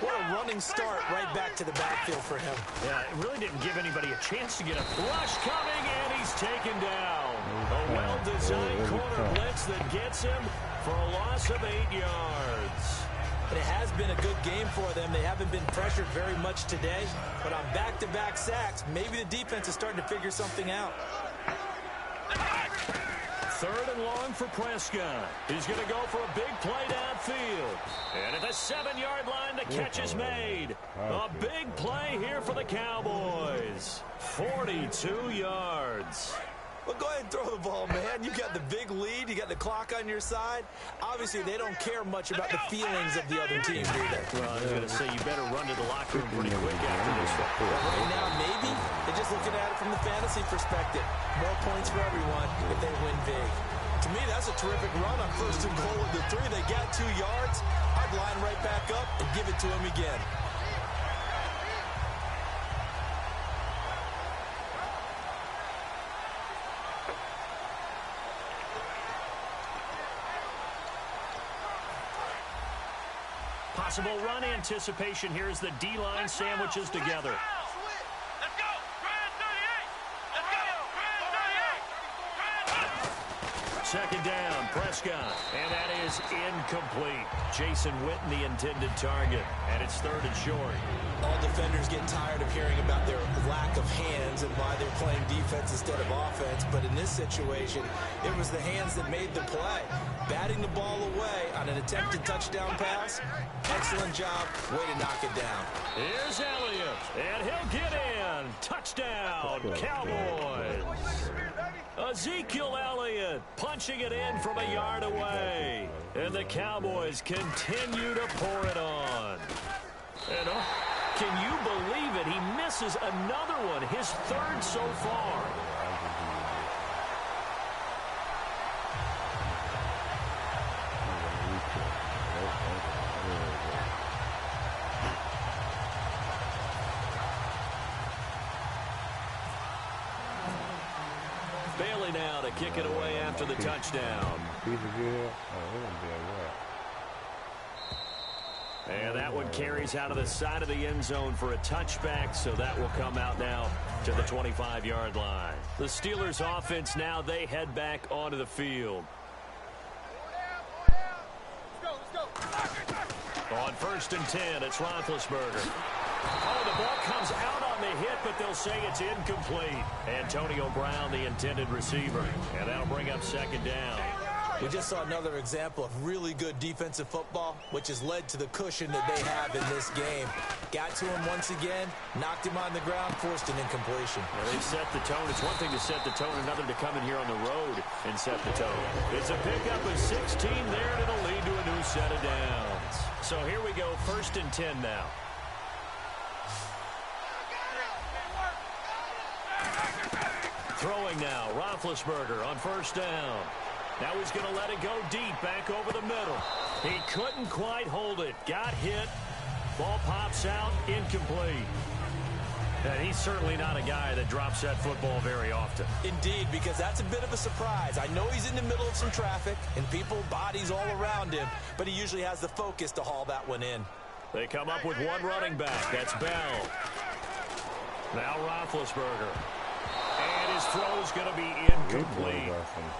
What a running start right back to the backfield for him. Yeah, it really didn't give anybody a chance to get a rush coming, and he's taken down. A well-designed corner blitz that gets him for a loss of 8 yards. But it has been a good game for them. They haven't been pressured very much today. But on back-to-back sacks, maybe the defense is starting to figure something out. 3rd and long for Prescott. He's going to go for a big play downfield. And at the 7-yard line, the catch is made. A big play here for the Cowboys. 42 yards. Well, go ahead and throw the ball, man. You got the big lead. You got the clock on your side. Obviously, they don't care much about the feelings of the other team, do they? Well, I was going to say, you better run to the locker room pretty quick after this one. Well, right now, maybe they're just looking at it from the fantasy perspective. More points for everyone if they win big. To me, that's a terrific run on 1st and goal with the 3. They got 2 yards. I'd line right back up and give it to him again. Possible run anticipation here as the D-line sandwiches together. Let's go! Grand 38! Let's go! Grand 38! 2nd down, Prescott, and that is incomplete. Jason Witten, the intended target, and it's 3rd and short. All defenders get tired of hearing about their lack of hands and why they're playing defense instead of offense, but in this situation, it was the hands that made the play. Batting the ball away on an attempted touchdown pass. Excellent job. Way to knock it down. Here's Elliott, and he'll get in. Touchdown, Cowboys. Ezekiel Elliott punching it in from a yard away. And the Cowboys continue to pour it on. And can you believe it? He misses another one, his third so far. Bailey now to kick it away after the touchdown. And that one carries out of the side of the end zone for a touchback, so that will come out now to the 25-yard line. The Steelers offense now, they head back onto the field. On 1st and 10, it's Roethlisberger. Oh, the ball comes out on the hit, but they'll say it's incomplete. Antonio Brown, the intended receiver. And that'll bring up 2nd down. We just saw another example of really good defensive football, which has led to the cushion that they have in this game. Got to him once again, knocked him on the ground, forced an incompletion. Well, they set the tone. It's one thing to set the tone, another to come in here on the road and set the tone. It's a pickup of 16 there, and it'll lead to a new set of downs. So here we go, 1st and 10 now. Throwing now, Roethlisberger on 1st down. Now he's going to let it go deep, back over the middle. He couldn't quite hold it. Got hit. Ball pops out, incomplete. And he's certainly not a guy that drops that football very often. Indeed, because that's a bit of a surprise. I know he's in the middle of some traffic and people, bodies all around him, but he usually has the focus to haul that one in. They come up with one running back. That's Bell. Now Roethlisberger. And his throw is going to be incomplete.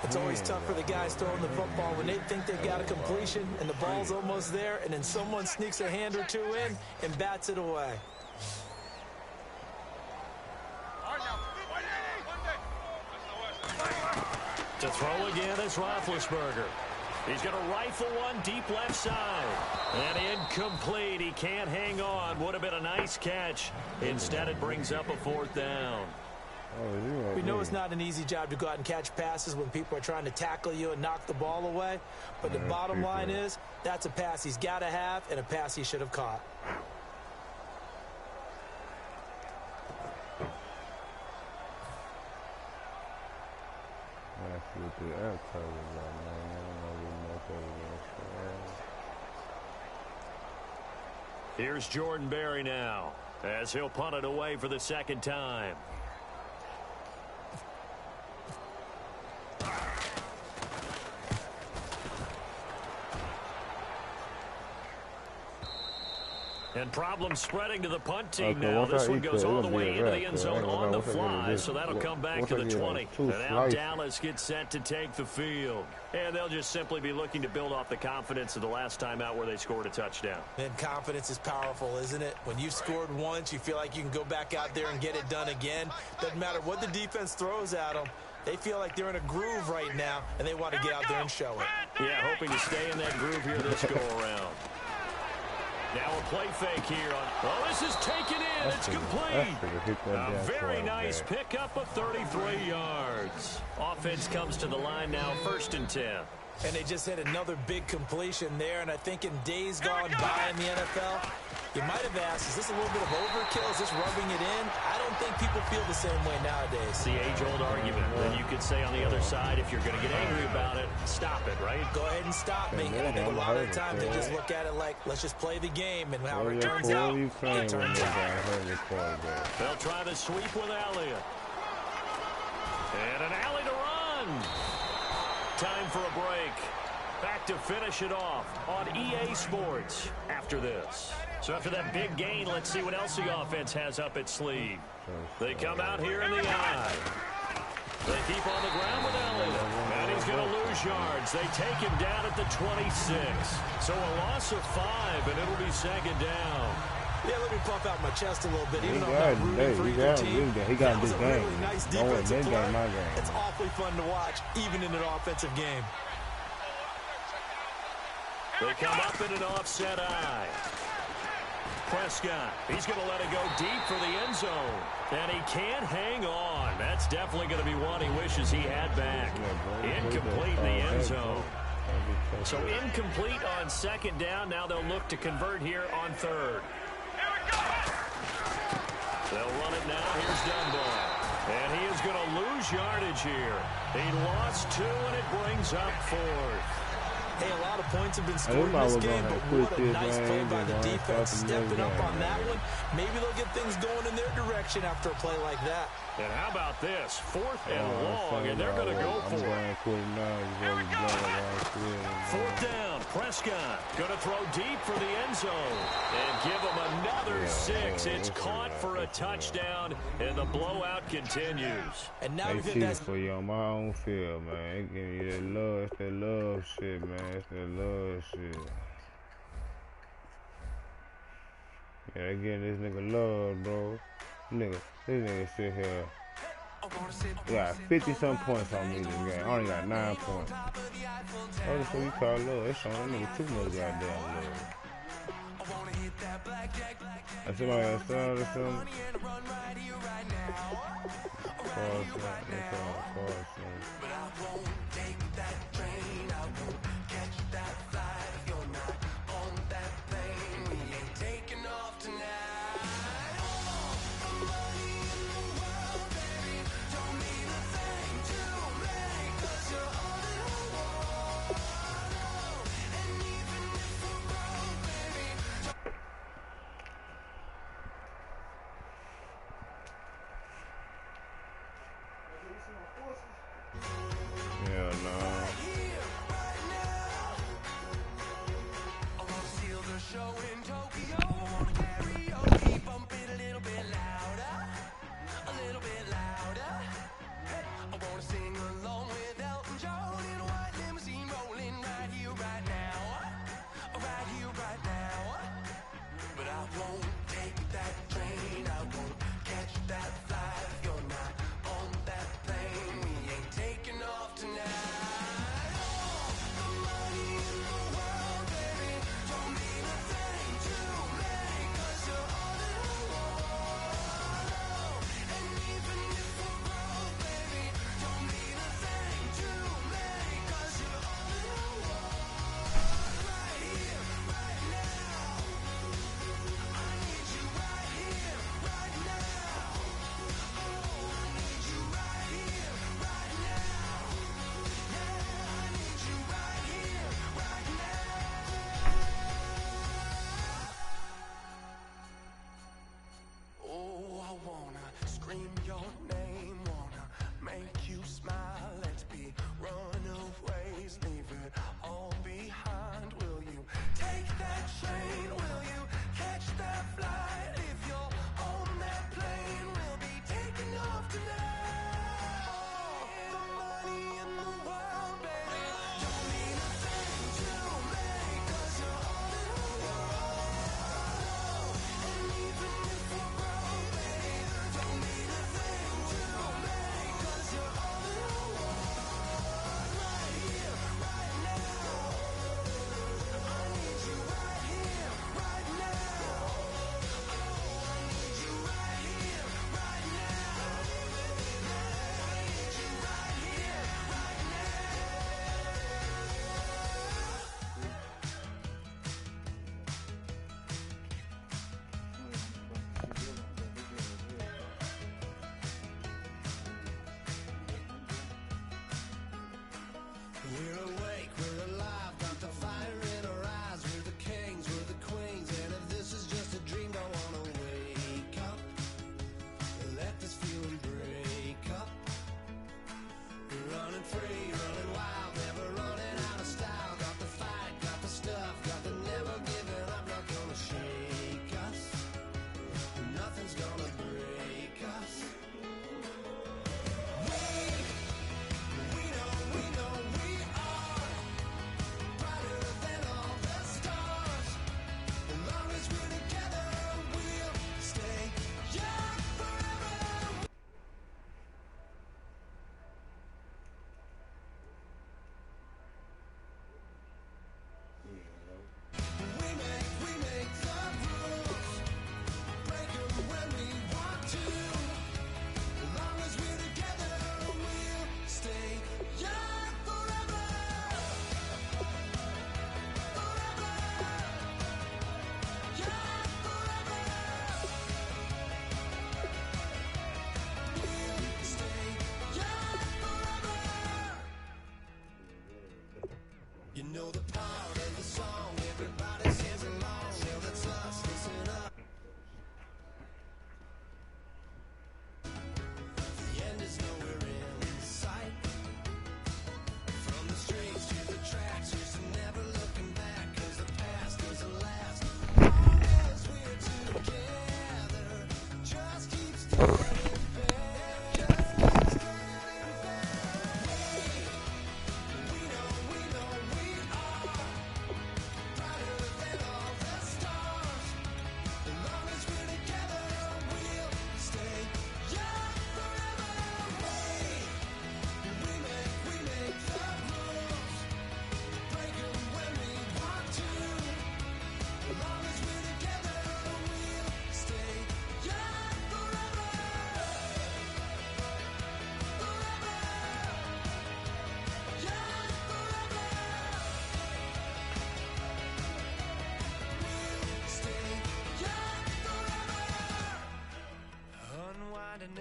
It's always tough for the guys throwing the football when they think they've got a completion and the ball's almost there, and then someone sneaks a hand or two in and bats it away. To throw again is Roethlisberger. He's going to rifle one deep left side. And incomplete. He can't hang on. Would have been a nice catch. Instead, it brings up a 4th down. We know it's not an easy job to go out and catch passes when people are trying to tackle you and knock the ball away. But the bottom line is, that's a pass he's got to have and a pass he should have caught. Here's Jordan Berry now, as he'll punt it away for the 2nd time. And problems spreading to the punt team now. This one goes all the way into the end zone on the fly, so that'll come back to the 20. And now Dallas gets set to take the field. And they'll just simply be looking to build off the confidence of the last time out where they scored a touchdown. And confidence is powerful, isn't it? When you've scored once, you feel like you can go back out there and get it done again. Doesn't matter what the defense throws at them. They feel like they're in a groove right now, and they want to get out there and show it. Yeah, hoping to stay in that groove here this go-around. Now a play fake here. Oh, this is taken in. It's complete. A very nice pickup of 33 yards. Offense comes to the line now, 1st and 10. And they just hit another big completion there, and I think in days gone by in the NFL, you might have asked, is this a little bit of overkill? Is this rubbing it in? I don't think people feel the same way nowadays. The age-old argument. Then you could say on the other side, if you're going to get angry about it, stop it, right? Go ahead and stop me. And I think a lot of the times they just look at it like, let's just play the game, and how it turns out, it turns out. They'll try the sweep with Elliott. And an alley to run. Time for a break. Back to finish it off on EA Sports after this. So after that big gain, let's see what else the offense has up its sleeve. They come out here in the eye. They keep on the ground with Elliott. And he's going to lose yards. They take him down at the 26. So a loss of 5, and it'll be 2nd down. Yeah, let me puff out my chest a little bit. Even though I'm not rooting for either team, that was a really nice defensive play. It's awfully fun to watch, even in an offensive game. They come up in an offset eye. Prescott, he's going to let it go deep for the end zone. And he can't hang on. That's definitely going to be one he wishes he had back. Incomplete in the end zone. So incomplete on second down. Now they'll look to convert here on third. They'll run it now. Here's Dunbar. And he is going to lose yardage here. He lost 2, and it brings up 4th. Hey, a lot of points have been scored in this game, but what a nice play by the defense. Stepping up on that one. Maybe they'll get things going in their direction after a play like that. And how about this? 4th and long, and they're going to go for it. 4th down, Prescott going to throw deep for the end zone and give him another 6. It's caught for a touchdown, and the blowout continues. And now they cheating for you on my own field, man. They give you that love. It's that love shit, man. It's that love shit. Yeah, they getting this nigga love, bro. This nigga sit here. Got 50-some points on me this game. I only got 9 points. What the fuck you call love? It's on that nigga too much goddamn love. That's somebody else or something. Yeah, no.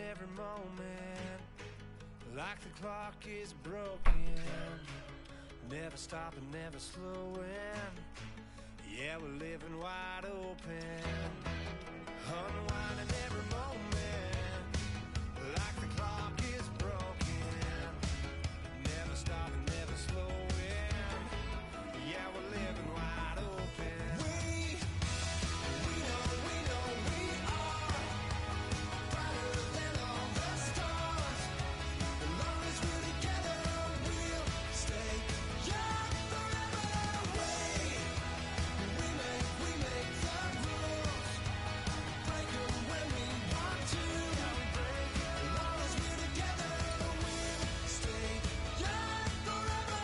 Every moment, like the clock is broken, never stopping, never slowing. Yeah, we're living wide open, unwinding every moment, like the clock is broken, never stopping, never slowing. Yeah, we're living wide open. We know we are brighter than all the stars. As long as we're together, we'll stay young forever. We make the rules, break them when we want to. As long as we're together, we'll stay young forever.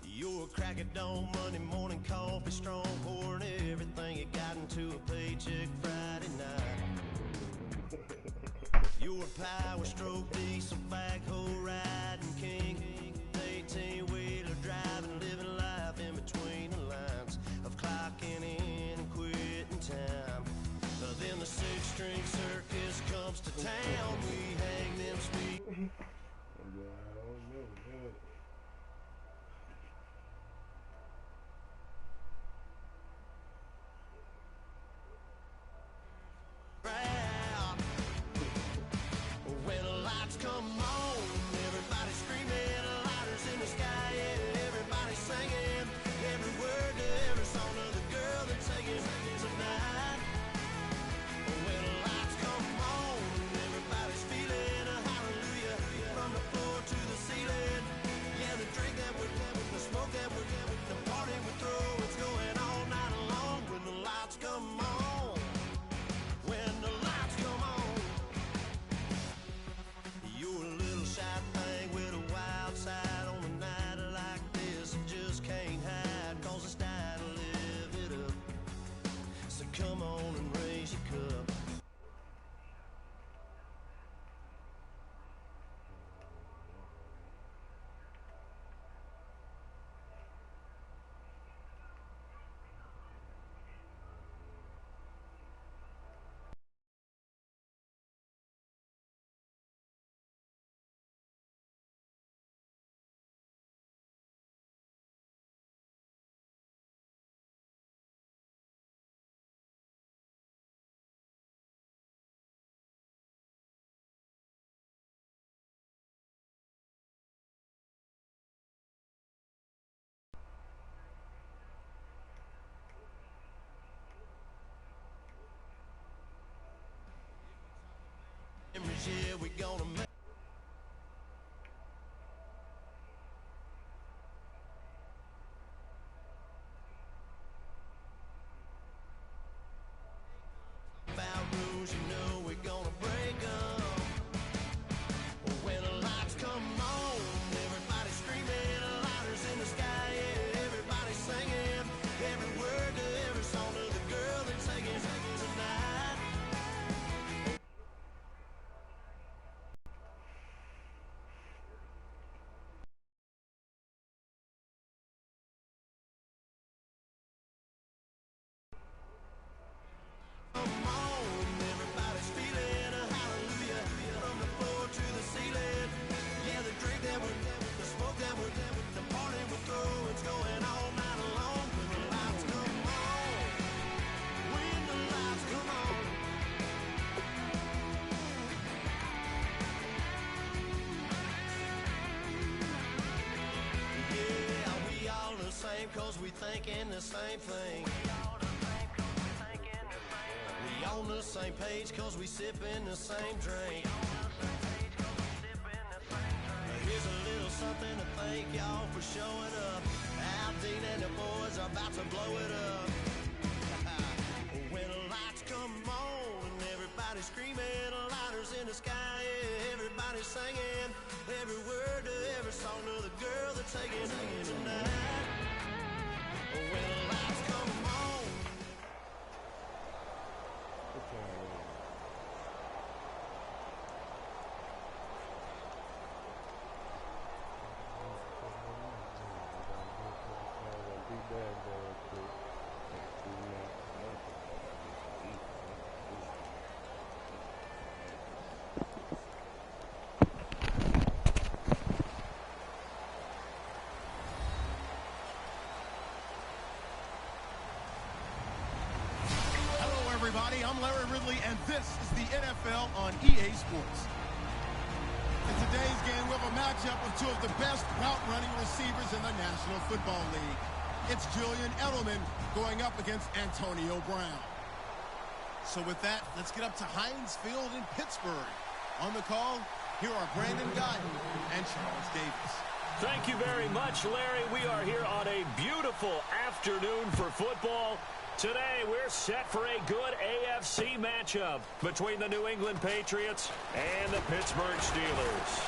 You're a crack at dawn, Monday morning coffee, strong, pouring everything you got into a paycheck Friday night. You're a power stroke, diesel backhoe riding king, 18-wheeler driving, living life in between the lines of clocking in and quitting time. Then the six-string circus comes to town. We hang them speed. When the lights come on, everybody screaming, lighters in the sky, yeah, everybody singing every word to every song of the girl that's singing tonight. When the lights come on, everybody's feeling a hallelujah from the floor to the ceiling. Yeah, the drink that we're having, the smoke that we're having, the party we throw, it's going all night long. When the lights come on, when the lights come on. You're a little shy thing with a wild side on a night like this. You just can't hide, cause it's time to live it up. So come on and raise your cup. Yeah, we gonna make about rules, you know we're gonna break them. When the lights come on, everybody screaming, lighters in the sky, yeah, everybody singing every word to every song of the girl that's singing tonight. cause we thinking the same thing. We on the same page cause we sipping the same drink. Here's a little something to thank y'all for showing up. Al Dean and the boys are about to blow it up. When the lights come on and everybody's screaming, lighters in the sky, yeah, everybody's singing. Every word to every song of the girl they're taking home tonight. When the lights come on. Everybody, I'm Larry Ridley, and this is the NFL on EA Sports. In today's game, we have a matchup of two of the best route-running receivers in the National Football League. It's Julian Edelman going up against Antonio Brown. So with that, let's get up to Heinz Field in Pittsburgh. On the call, here are Brandon Guyton and Charles Davis. Thank you very much, Larry. We are here on a beautiful afternoon for football. Today, we're set for a good AFC matchup between the New England Patriots and the Pittsburgh Steelers.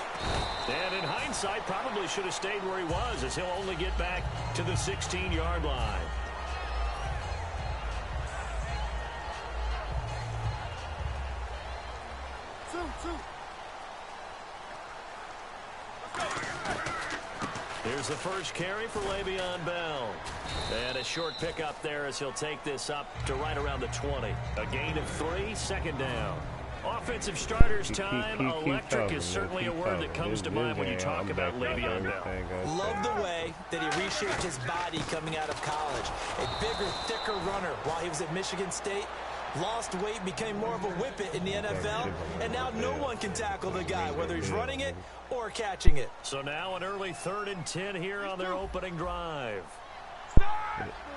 And in hindsight, probably should have stayed where he was, as he'll only get back to the 16-yard line. Here's the first carry for Le'Veon Bell. And a short pickup there as he'll take this up to right around the 20. A gain of 3, second down. Offensive starters time. Electric is certainly a word that comes to mind when you talk about Le'Veon Bell. Love the way that he reshaped his body coming out of college. A bigger, thicker runner while he was at Michigan State. Lost weight, became more of a whippet in the NFL, and now no one can tackle the guy, whether he's running it or catching it. So now an early 3rd and 10 here on their opening drive.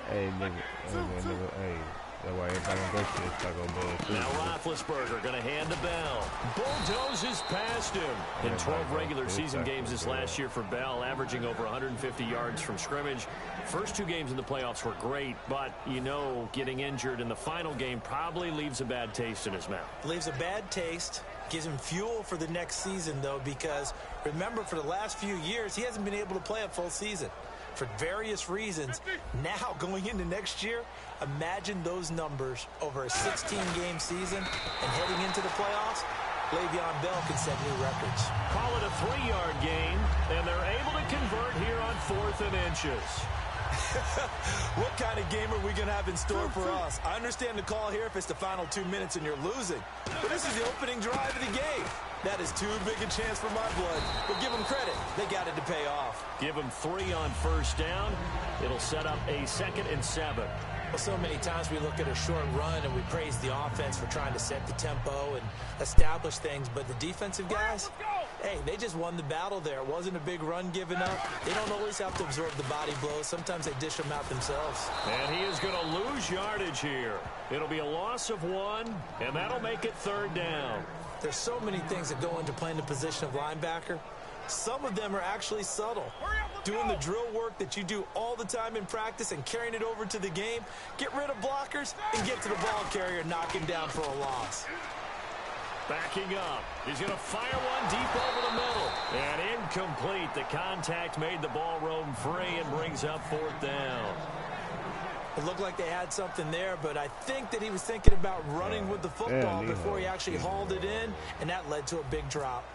Hey, nigga, hey. That's why everybody go to this Taco Bell. Now Roethlisberger going to hand to Bell. Bulldozes past him. In 12 regular season games this last year for Bell, averaging over 150 yards from scrimmage. First 2 games in the playoffs were great, but, you know, getting injured in the final game probably leaves a bad taste in his mouth. Leaves a bad taste. Gives him fuel for the next season, though, because, remember, for the last few years, he hasn't been able to play a full season. For various reasons. Now, going into next year, imagine those numbers over a 16-game season and heading into the playoffs. Le'Veon Bell can set new records. Call it a 3-yard gain, and they're able to convert here on 4th and inches. What kind of game are we going to have in store for us? I understand the call here if it's the final 2 minutes and you're losing. But this is the opening drive of the game. That is too big a chance for my blood. But give them credit. They got it to pay off. Give them 3 on first down. It'll set up a 2nd and 7. Well, so many times we look at a short run and we praise the offense for trying to set the tempo and establish things. But the defensive guys, hey, they just won the battle there. It wasn't a big run given up. They don't always have to absorb the body blows. Sometimes they dish them out themselves. And he is going to lose yardage here. It'll be a loss of 1, and that'll make it 3rd down. There's so many things that go into playing the position of linebacker. Some of them are actually subtle. Doing the drill work that you do all the time in practice and carrying it over to the game. Get rid of blockers and get to the ball carrier and knock him down for a loss. Backing up. He's going to fire one deep over the middle. And incomplete. The contact made the ball roam free and brings up 4th down. It looked like they had something there, but I think that he was thinking about running with the football before he actually hauled it in, and that led to a big drop.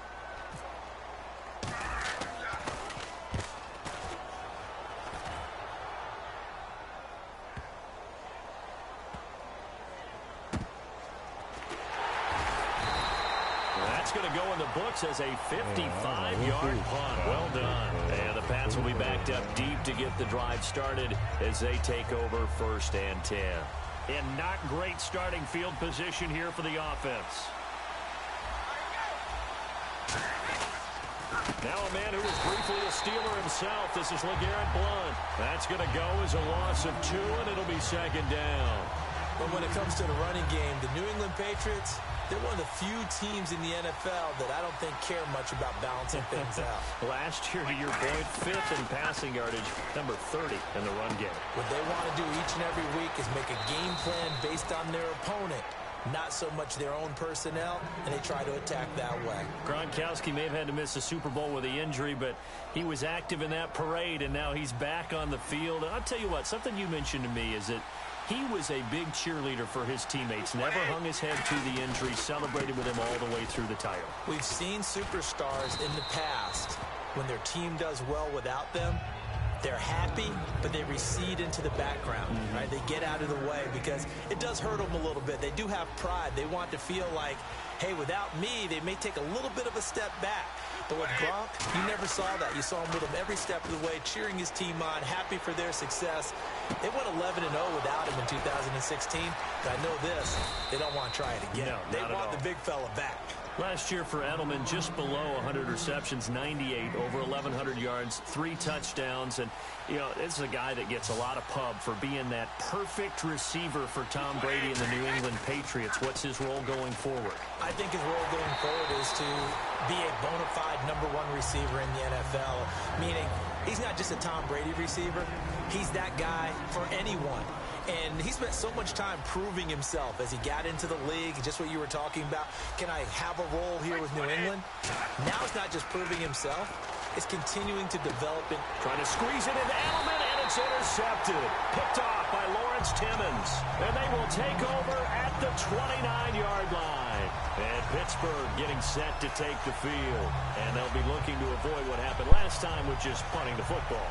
That's going to go in the books as a 55-yard punt. Well done. And the Pats will be backed up deep to get the drive started as they take over 1st and 10. And not great starting field position here for the offense. Now a man who was briefly a Steeler himself. This is LeGarrette Blount. That's going to go as a loss of 2, and it'll be second down. But when it comes to the running game, the New England Patriots, they're one of the few teams in the NFL that I don't think care much about balancing things out. Last year, to your point, 5th in passing yardage, number 30 in the run game. What they want to do each and every week is make a game plan based on their opponent, not so much their own personnel, and they try to attack that way. Gronkowski may have had to miss the Super Bowl with the injury, but he was active in that parade, and now he's back on the field. And I'll tell you what, something you mentioned to me is that he was a big cheerleader for his teammates, never hung his head to the injury, celebrated with him all the way through the title. We've seen superstars in the past, when their team does well without them, they're happy, but they recede into the background, right? They get out of the way because it does hurt them a little bit. They do have pride. They want to feel like, hey, without me, they may take a little bit of a step back. But with Gronk, you never saw that. You saw him with him every step of the way, cheering his team on, happy for their success. They went 11-0 without him in 2016. But I know this, they don't want to try it again. No, they want the big fella back. Last year for Edelman, just below 100 receptions, 98, over 1,100 yards, 3 touchdowns. And, you know, this is a guy that gets a lot of pub for being that perfect receiver for Tom Brady and the New England Patriots. What's his role going forward? I think his role going forward is to be a bona fide #1 receiver in the NFL, meaning he's not just a Tom Brady receiver. He's that guy for anyone. And he spent so much time proving himself as he got into the league, just what you were talking about. Can I have a role here with New England? Now it's not just proving himself. It's continuing to develop it. Trying to squeeze it into Edelman, and it's intercepted. Picked off by Lawrence Timmons. And they will take over at the 29-yard line. And Pittsburgh getting set to take the field. And they'll be looking to avoid what happened last time with just punting the football.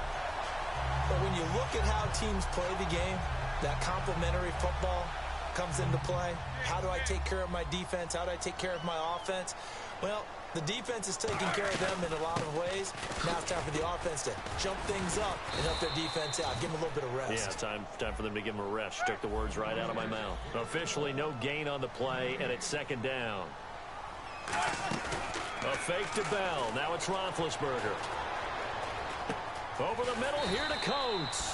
But when you look at how teams play the game, that complementary football comes into play. How do I take care of my defense? How do I take care of my offense? Well, the defense is taking care of them in a lot of ways. Now it's time for the offense to jump things up and help their defense out. Give them a little bit of rest. Yeah, time for them to give them a rest. You took the words right out of my mouth. Officially no gain on the play, and it's second down. A fake to Bell. Now it's Roethlisberger. Over the middle, here to Coates.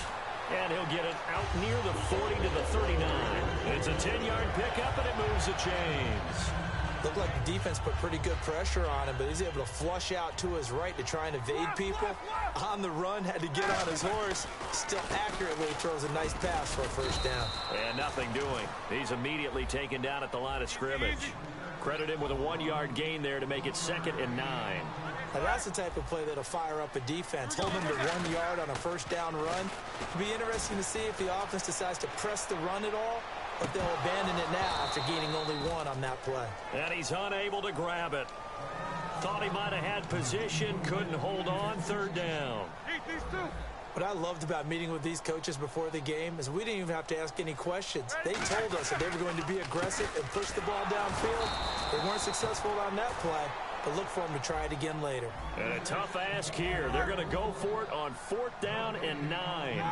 And he'll get it out near the 40 to the 39. It's a 10-yard pickup, and it moves the chains. Looked like the defense put pretty good pressure on him, but he's able to flush out to his right to try and evade people. On the run, had to get on his horse. Still accurately throws a nice pass for a first down. And nothing doing. He's immediately taken down at the line of scrimmage. Credit him with a 1-yard gain there to make it 2nd and 9. Now that's the type of play that'll fire up a defense. Hold them to 1 yard on a first down run. It'll be interesting to see if the offense decides to press the run at all, or if they'll abandon it now after gaining only 1 on that play. And he's unable to grab it. Thought he might have had position, couldn't hold on, 3rd down. What I loved about meeting with these coaches before the game is we didn't even have to ask any questions. They told us that they were going to be aggressive and push the ball downfield. They weren't successful on that play, but look for them to try it again later. And a tough ask here. They're going to go for it on 4th down and 9.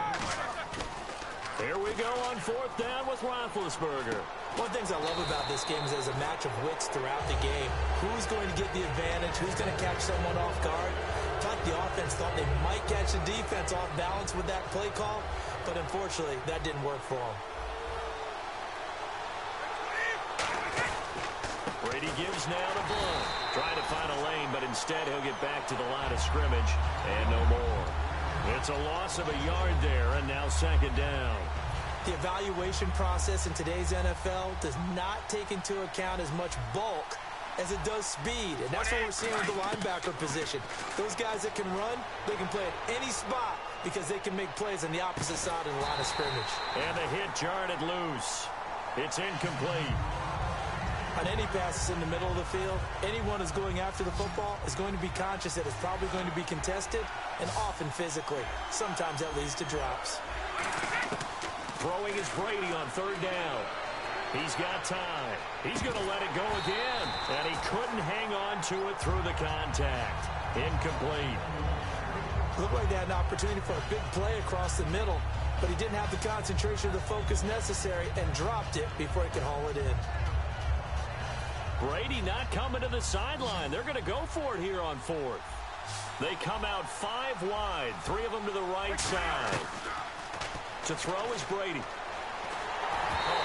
Here we go on 4th down with Roethlisberger. One of the things I love about this game is there's a match of wits throughout the game. Who's going to get the advantage? Who's going to catch someone off guard? In fact, the offense thought they might catch the defense off balance with that play call, but unfortunately, that didn't work for them. Brady gives now to Blount. Trying to find a lane, but instead he'll get back to the line of scrimmage, and no more. It's a loss of a yard there, and now 2nd down. The evaluation process in today's NFL does not take into account as much bulk as it does speed, and that's what we're seeing with the linebacker position. Those guys that can run, they can play at any spot because they can make plays on the opposite side of the line of scrimmage. And the hit jarred it loose. It's incomplete. On any passes in the middle of the field, anyone who's going after the football is going to be conscious that it's probably going to be contested, and often physically. Sometimes that leads to drops. Throwing is Brady on 3rd down. He's got time. He's going to let it go again. And he couldn't hang on to it through the contact. Incomplete. Looked like they had an opportunity for a big play across the middle, but he didn't have the concentration or the focus necessary and dropped it before he could haul it in. Brady not coming to the sideline. They're going to go for it here on 4th. They come out 5 wide, 3 of them to the right side. To throw is Brady.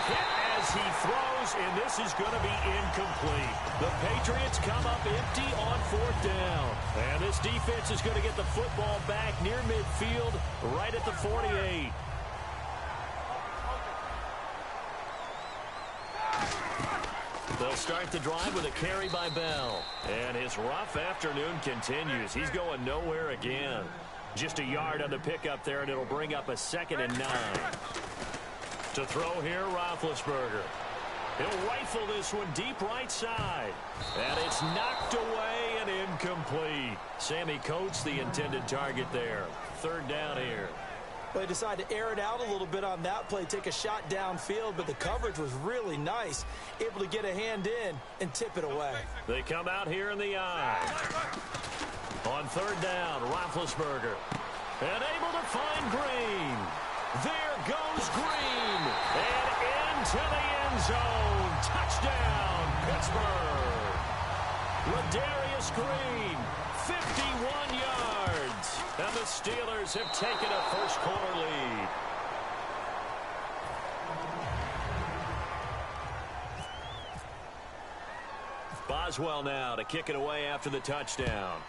Hit as he throws, and this is going to be incomplete. The Patriots come up empty on 4th down. And this defense is going to get the football back near midfield, right at the 48. They'll start the drive with a carry by Bell. And his rough afternoon continues. He's going nowhere again. Just a yard on the pickup there, and it'll bring up a 2nd and 9. To throw here, Roethlisberger. He'll rifle this one deep right side. And it's knocked away and incomplete. Sammy Coates, the intended target there. 3rd down here. They decided to air it out a little bit on that play, take a shot downfield, but the coverage was really nice. Able to get a hand in and tip it away. They come out here in the eye. On 3rd down, Roethlisberger. And able to find Green. There goes Green. And into the end zone. Touchdown, Pittsburgh. Ladarius Green, 51 yards. And the Steelers have taken a first-quarter lead. Boswell now to kick it away after the touchdown.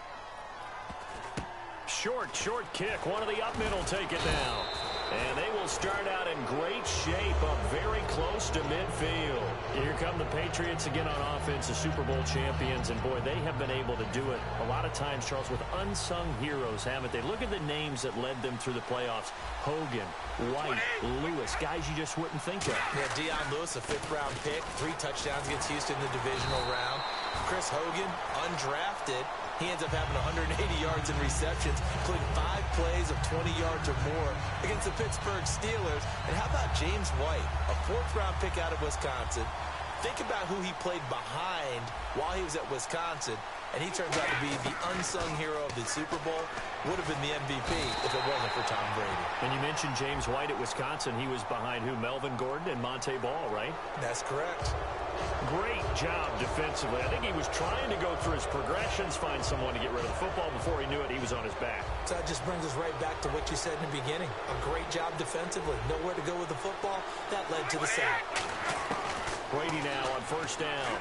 Short kick. One of the up middle take it down. And they will start out in great shape, up very close to midfield. Here come the Patriots again on offense, the Super Bowl champions. And, boy, they have been able to do it a lot of times, Charles, with unsung heroes, haven't they? Look at the names that led them through the playoffs. Hogan, White, Lewis, guys you just wouldn't think of. Yeah, Deion Lewis, a 5th-round pick, 3 touchdowns against Houston in the divisional round. Chris Hogan, undrafted. He ends up having 180 yards in receptions, including 5 plays of 20 yards or more against the Pittsburgh Steelers. And how about James White, a 4th-round pick out of Wisconsin? Think about who he played behind while he was at Wisconsin, and he turns out to be the unsung hero of the Super Bowl. Would have been the MVP if it wasn't for Tom Brady. And you mentioned James White at Wisconsin. He was behind who? Melvin Gordon and Monte Ball, right? That's correct. Great job defensively. I think he was trying to go through his progressions, find someone to get rid of the football. Before he knew it, he was on his back. So that just brings us right back to what you said in the beginning. A great job defensively. Nowhere to go with the football. That led to the sack. Brady now on 1st down.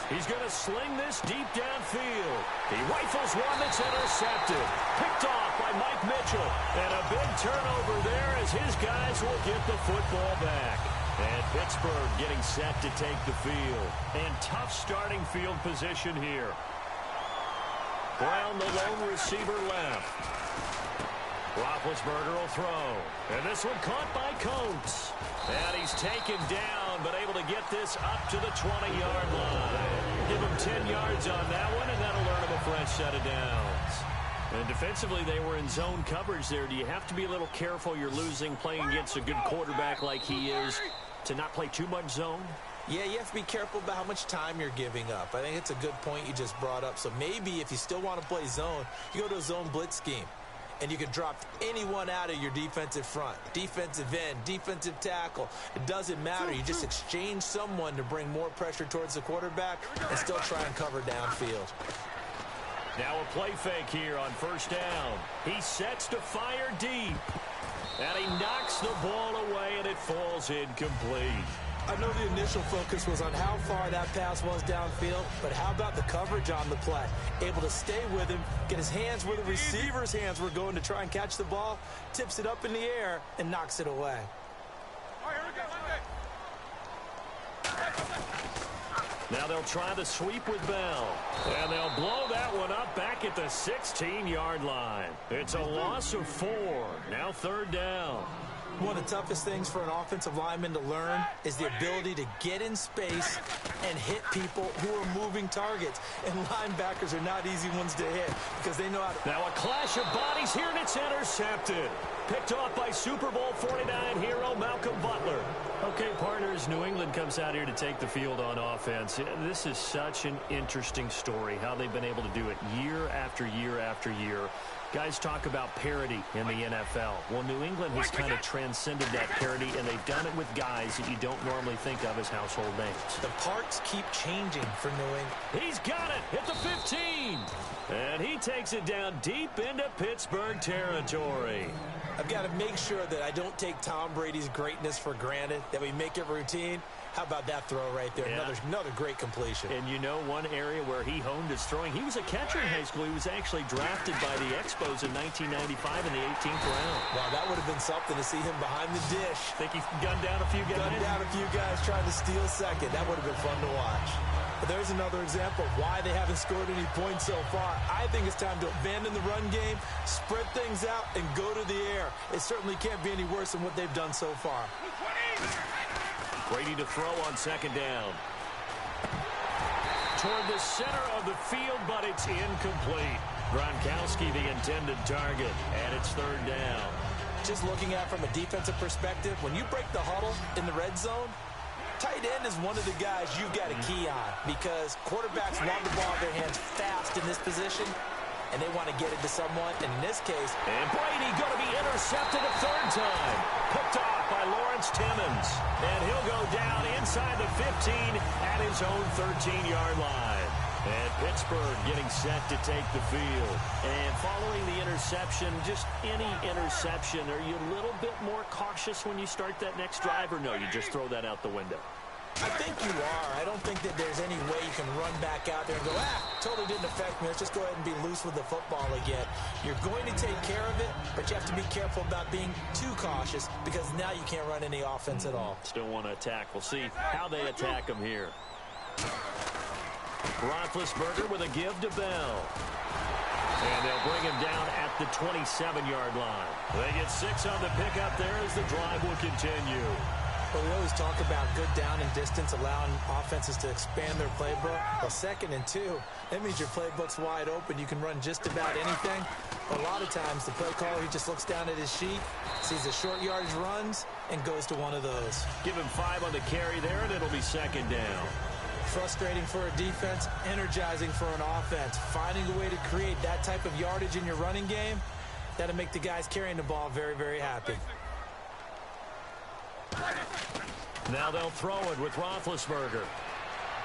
He's going to sling this deep downfield. He rifles one that's intercepted. Picked off by Mike Mitchell. And a big turnover there as his guys will get the football back. And Pittsburgh getting set to take the field. And tough starting field position here. Brown, the lone receiver, left. Roethlisberger will throw. And this one caught by Coates. And he's taken down, but able to get this up to the 20-yard line. Give him 10 yards on that one, and that'll earn him a fresh set of downs. And defensively, they were in zone coverage there. Do you have to be a little careful? You're losing, playing against a good quarterback like he is, to not play too much zone? Yeah, you have to be careful about how much time you're giving up. I think it's a good point you just brought up. So maybe if you still want to play zone, you go to a zone blitz scheme. And you can drop anyone out of your defensive front. Defensive end, defensive tackle. It doesn't matter. You just exchange someone to bring more pressure towards the quarterback and still try and cover downfield. Now a play fake here on 1st down. He sets to fire deep. And he knocks the ball away, and it falls incomplete. I know the initial focus was on how far that pass was downfield, but how about the coverage on the play? Able to stay with him, get his hands where the receiver's hands were going to try and catch the ball, tips it up in the air, and knocks it away. All right, here we go. Now they'll try the sweep with Bell. And they'll blow that one up back at the 16-yard line. It's a loss of 4. Now 3rd down. One of the toughest things for an offensive lineman to learn is the ability to get in space and hit people who are moving targets. And linebackers are not easy ones to hit because they know how to... Now a clash of bodies here, and it's intercepted. Picked off by Super Bowl 49 hero Malcolm Butler. Okay, partners, New England comes out here to take the field on offense. This is such an interesting story, how they've been able to do it year after year after year. Guys talk about parity in the NFL. Well, New England has kind of transcended that parity, and they've done it with guys that you don't normally think of as household names. The parts keep changing for New England. He's got it at the 15. And he takes it down deep into Pittsburgh territory. I've got to make sure that I don't take Tom Brady's greatness for granted, that we make it routine. How about that throw right there? Yeah. Another great completion. And you know one area where he honed his throwing? He was a catcher in high school. He was actually drafted by the Expos in 1995 in the 18th round. Wow, that would have been something to see him behind the dish. Think he gunned down a few guys? Gunned down a few guys trying to steal second. That would have been fun to watch. But there's another example of why they haven't scored any points so far. I think it's time to abandon the run game, spread things out, and go to the air. It certainly can't be any worse than what they've done so far. Brady to throw on second down. Toward the center of the field, but it's incomplete. Gronkowski the intended target, and it's third down. Just looking at it from a defensive perspective, when you break the huddle in the red zone, tight end is one of the guys you've got to key on because quarterbacks want the ball in their hands fast in this position, and they want to get it to someone. And in this case, and Brady going to be intercepted a third time. Picked off by Lawrence Timmons. And he'll go down inside the 15 at his own 13-yard line. And Pittsburgh getting set to take the field. And following the interception, just any interception, are you a little bit more cautious when you start that next drive, or no, you just throw that out the window? I think you are. I don't think that there's any way you can run back out there and go, totally didn't affect me. Let's just go ahead and be loose with the football again. You're going to take care of it, but you have to be careful about being too cautious because now you can't run any offense at all. Still want to attack. We'll see how they attack him here. Roethlisberger with a give to Bell. And they'll bring him down at the 27-yard line. They get 6 on the pickup there as the drive will continue. Well, we always talk about good down and distance, allowing offenses to expand their playbook. Well, 2nd and 2, that means your playbook's wide open. You can run just about anything. But a lot of times, the play caller, he just looks down at his sheet, sees the short yardage runs, and goes to one of those. Give him 5 on the carry there, and it'll be 2nd down. Frustrating for a defense, energizing for an offense. Finding a way to create that type of yardage in your running game, that'll make the guys carrying the ball very, very happy. Now they'll throw it with Roethlisberger.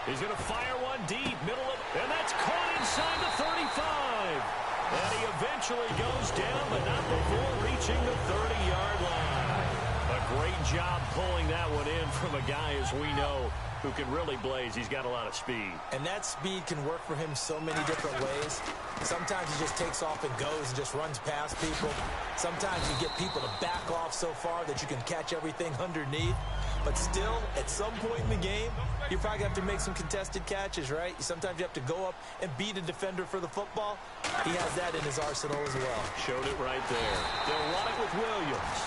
He's going to fire one deep, middle of, and that's caught inside the 35. And he eventually goes down, but not before reaching the 30-yard line. A great job pulling that one in from a guy, as we know, who can really blaze. He's got a lot of speed. And that speed can work for him so many different ways. Sometimes he just takes off and goes and just runs past people. Sometimes you get people to back off so far that you can catch everything underneath. But still, at some point in the game, you probably have to make some contested catches, right? Sometimes you have to go up and beat a defender for the football. He has that in his arsenal as well. Showed it right there. They'll run it with Williams.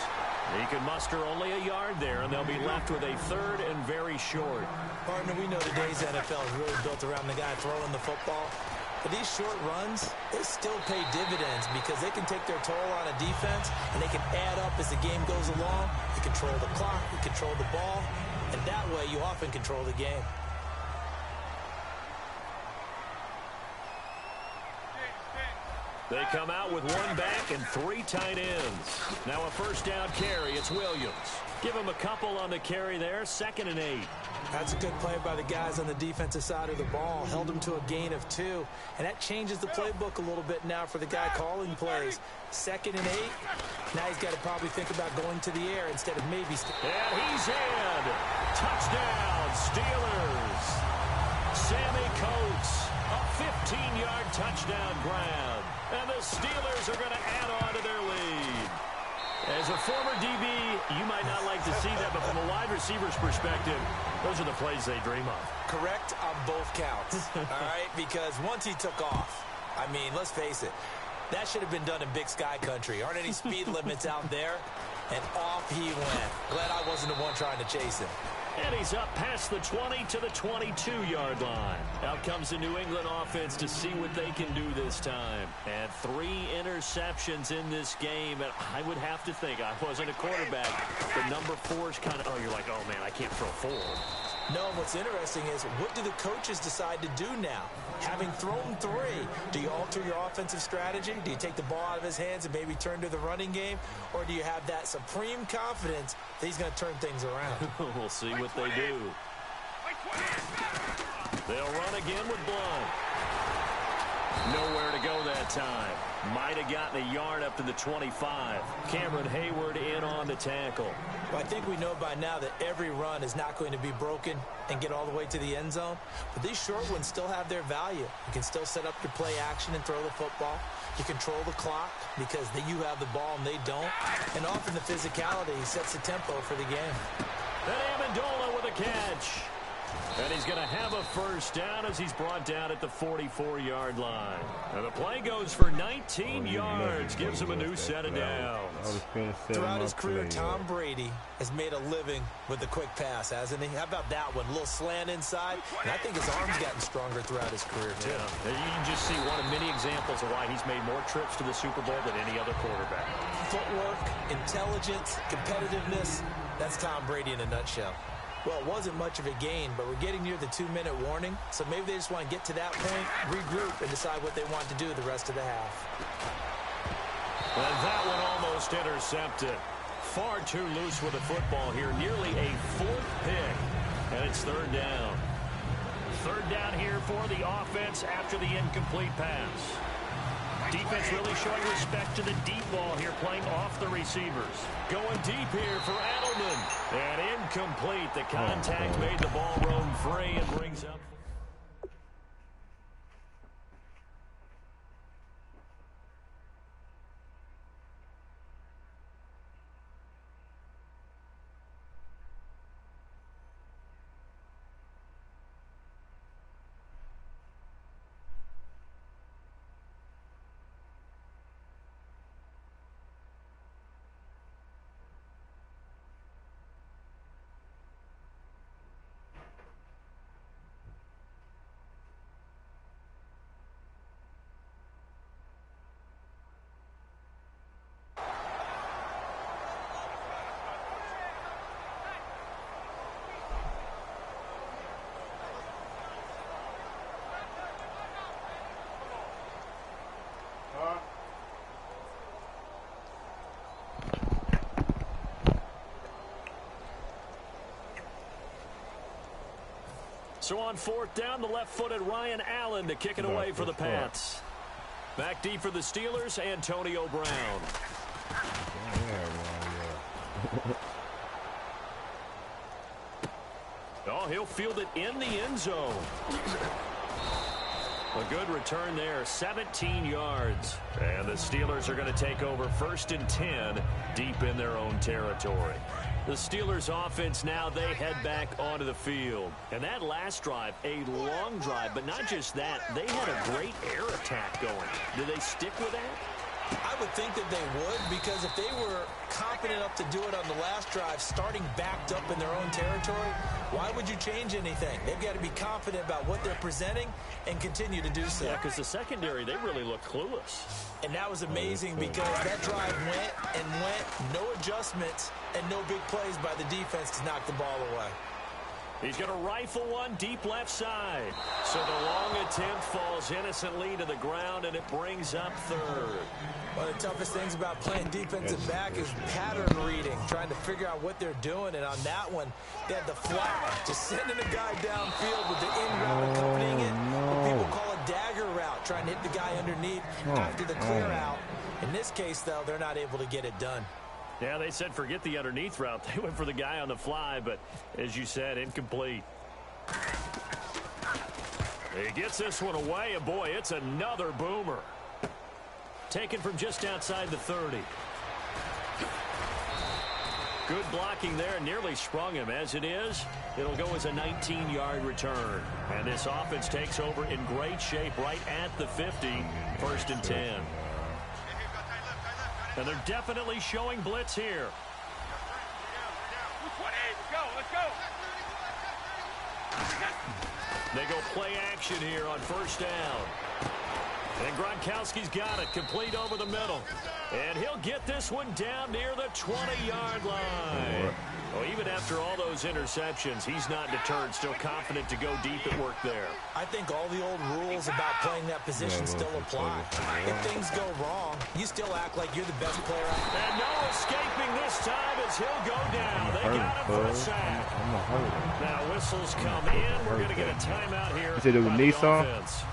He can muster only a yard there, and they'll be left with a 3rd and very short. Partner, we know today's NFL is really built around the guy throwing the football. But these short runs, they still pay dividends because they can take their toll on a defense, and they can add up as the game goes along. You control the clock, you control the ball, and that way you often control the game. They come out with 1 back and 3 tight ends. Now a 1st down carry. It's Williams. Give him a couple on the carry there. 2nd and 8. That's a good play by the guys on the defensive side of the ball. Held him to a gain of 2. And that changes the playbook a little bit now for the guy calling plays. 2nd and 8. Now he's got to probably think about going to the air instead of maybe... And he's in. Touchdown, Steelers. Sammy Coates. A 15-yard touchdown grab. And the Steelers are going to add on to their lead. As a former DB, you might not like to see that, but from a wide receiver's perspective, those are the plays they dream of. Correct on both counts, all right? Because once he took off, I mean, let's face it, that should have been done in Big Sky Country. Aren't any speed limits out there? And off he went. Glad I wasn't the one trying to chase him. And he's up past the 20 to the 22-yard line. Out comes the New England offense to see what they can do this time. And 3 interceptions in this game. And I would have to think, I wasn't a quarterback, the number 4's kind of, you're like, oh, man, I can't throw 4. No, what's interesting is what do the coaches decide to do now? Having thrown 3, do you alter your offensive strategy? Do you take the ball out of his hands and maybe turn to the running game? Or do you have that supreme confidence that he's going to turn things around? We'll see what they do. They'll run again with Blunt. Nowhere to go that time. Might have gotten a yard up to the 25. Cameron Hayward in on the tackle. Well, I think we know by now that every run is not going to be broken and get all the way to the end zone. But these short ones still have their value. You can still set up your play action and throw the football. You control the clock because you have the ball and they don't. And often the physicality sets the tempo for the game. And Amendola with a catch. And he's going to have a first down as he's brought down at the 44-yard line. And the play goes for 19 yards, gives him a new set of downs. Throughout his career, Tom Brady has made a living with the quick pass, hasn't he? How about that one? A little slant inside. And I think his arm's gotten stronger throughout his career, too. Yeah. And you can just see one of many examples of why he's made more trips to the Super Bowl than any other quarterback. Footwork, intelligence, competitiveness. That's Tom Brady in a nutshell. Well, it wasn't much of a gain, but we're getting near the 2-minute warning, so maybe they just want to get to that point, regroup, and decide what they want to do the rest of the half. And that one almost intercepted. Far too loose with the football here. Nearly a fourth pick, and it's third down. Third down here for the offense after the incomplete pass. Defense really showing respect to the deep ball here, playing off the receivers. Going deep here for Edelman. And incomplete. The contact made the ball roam free and brings up. So on fourth down, the left-footed Ryan Allen to kick it away for the Pats. Back deep for the Steelers, Antonio Brown. Oh, he'll field it in the end zone. A good return there, 17 yards. And the Steelers are going to take over 1st and 10 deep in their own territory. The Steelers offense now, they head back onto the field. And that last drive, a long drive, but not just that, they had a great air attack going. Do they stick with that? I would think that they would, because if they were confident enough to do it on the last drive, starting backed up in their own territory, why would you change anything? They've got to be confident about what they're presenting and continue to do so. Yeah, because the secondary, they really look clueless. And that was amazing because that drive went and went, no adjustments, and no big plays by the defense to knock the ball away. He's going to rifle one deep left side. So the long attempt falls innocently to the ground, and it brings up third. One of the toughest things about playing defensive back is pattern reading, trying to figure out what they're doing. And on that one, they had the flat, just sending a guy downfield with the in route accompanying it. What people call a dagger route, trying to hit the guy underneath after the clear out. In this case, though, they're not able to get it done. Yeah, they said forget the underneath route. They went for the guy on the fly, but as you said, incomplete. He gets this one away, and boy, it's another boomer. Taken from just outside the 30. Good blocking there, nearly sprung him. As it is, it'll go as a 19-yard return. And this offense takes over in great shape right at the 50, 1st and 10. And they're definitely showing blitz here. Let's go. They go play action here on 1st down. And Gronkowski's got it, complete over the middle. And he'll get this one down near the 20-yard line. Well, even after all those interceptions, he's not deterred, still confident to go deep at work there. I think all the old rules about playing that position still apply. If things go wrong, you still act like you're the best player out there. And no escaping this time as he'll go down. They got him for a sack. Now whistles come in. We're going to get a timeout here by the offense.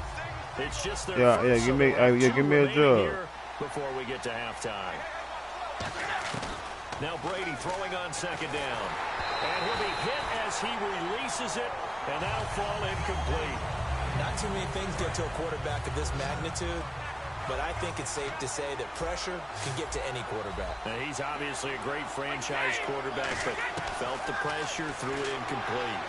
It's just their give me a job before we get to halftime. Now Brady throwing on second down. And he'll be hit as he releases it, and that'll fall incomplete. Not too many things get to a quarterback of this magnitude, but I think it's safe to say that pressure can get to any quarterback. Now, he's obviously a great franchise quarterback, but felt the pressure, threw it incomplete.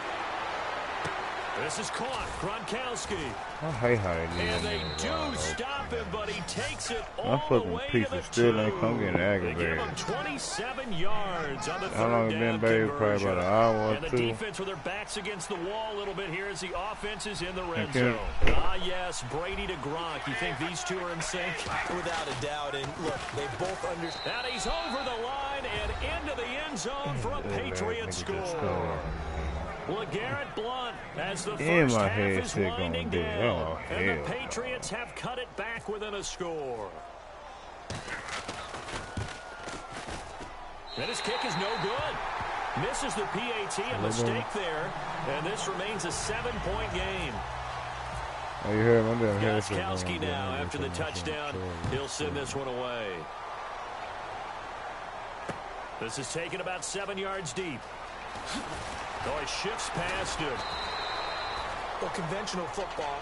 This is caught. Gronkowski. I hate how they do And they do stop him, but he takes it all the way to the 2. Still ain't come getting They give aggravated. him 27 yards on the How long third it down been, baby? conversion. Probably about an hour or And the two. defense with their backs against the wall a little bit here as the offense is in the red Okay. zone. Ah, yes, Brady to Gronk. You think these two are in sync? Without a doubt. And look, they both understand. And he's over the line and into the end zone for a Patriot score. LeGarrette Blount as the first my half head is sick winding on this. down. Oh, And hell. the Patriots have cut it back within a score. And his kick is no good. Misses the PAT, a mistake there. And this remains a 7-point game. Oh, you heard my damn head sick. Gostkowski now after the touchdown. He'll send this one away. This is taken about 7 yards deep. Oh, he shifts past him. Well, conventional football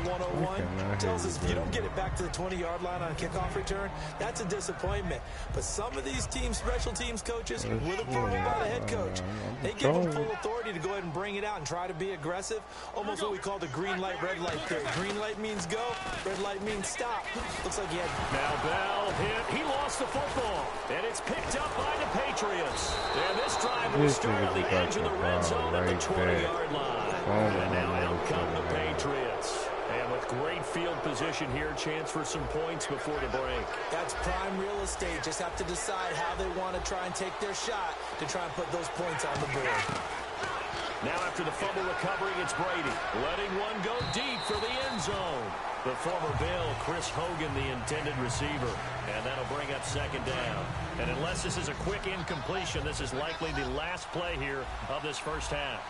101 tells us if you don't get it back to the 20-yard line on a kickoff return, that's a disappointment. But some of these teams, special teams coaches, with approval by the head coach, they give them full authority to go ahead and bring it out and try to be aggressive. Almost what we call the green light, red light theory. Green light means go, red light means stop. Looks like he had... Now Bell hit. He lost the football. And it's picked up by the Patriots. And this drive will start on the edge of the red zone at the 20-yard line. And now out come the Patriots. And with great field position here, chance for some points before the break. That's prime real estate. Just have to decide how they want to try and take their shot to try and put those points on the board. Now after the fumble recovery, it's Brady. Letting one go deep for the end zone. The former Bill, Chris Hogan, the intended receiver. And that'll bring up second down. And unless this is a quick incompletion, this is likely the last play here of this first half.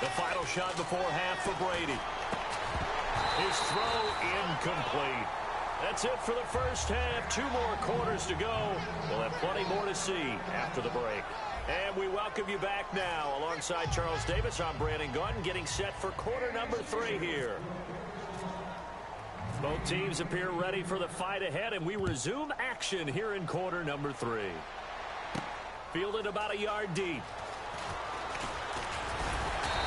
The final shot before half for Brady. His throw incomplete. That's it for the first half. 2 more quarters to go. We'll have plenty more to see after the break. And we welcome you back now. Alongside Charles Davis, I'm Brandon Gunn, getting set for quarter number 3 here. Both teams appear ready for the fight ahead, and we resume action here in quarter number 3. Fielded about a yard deep.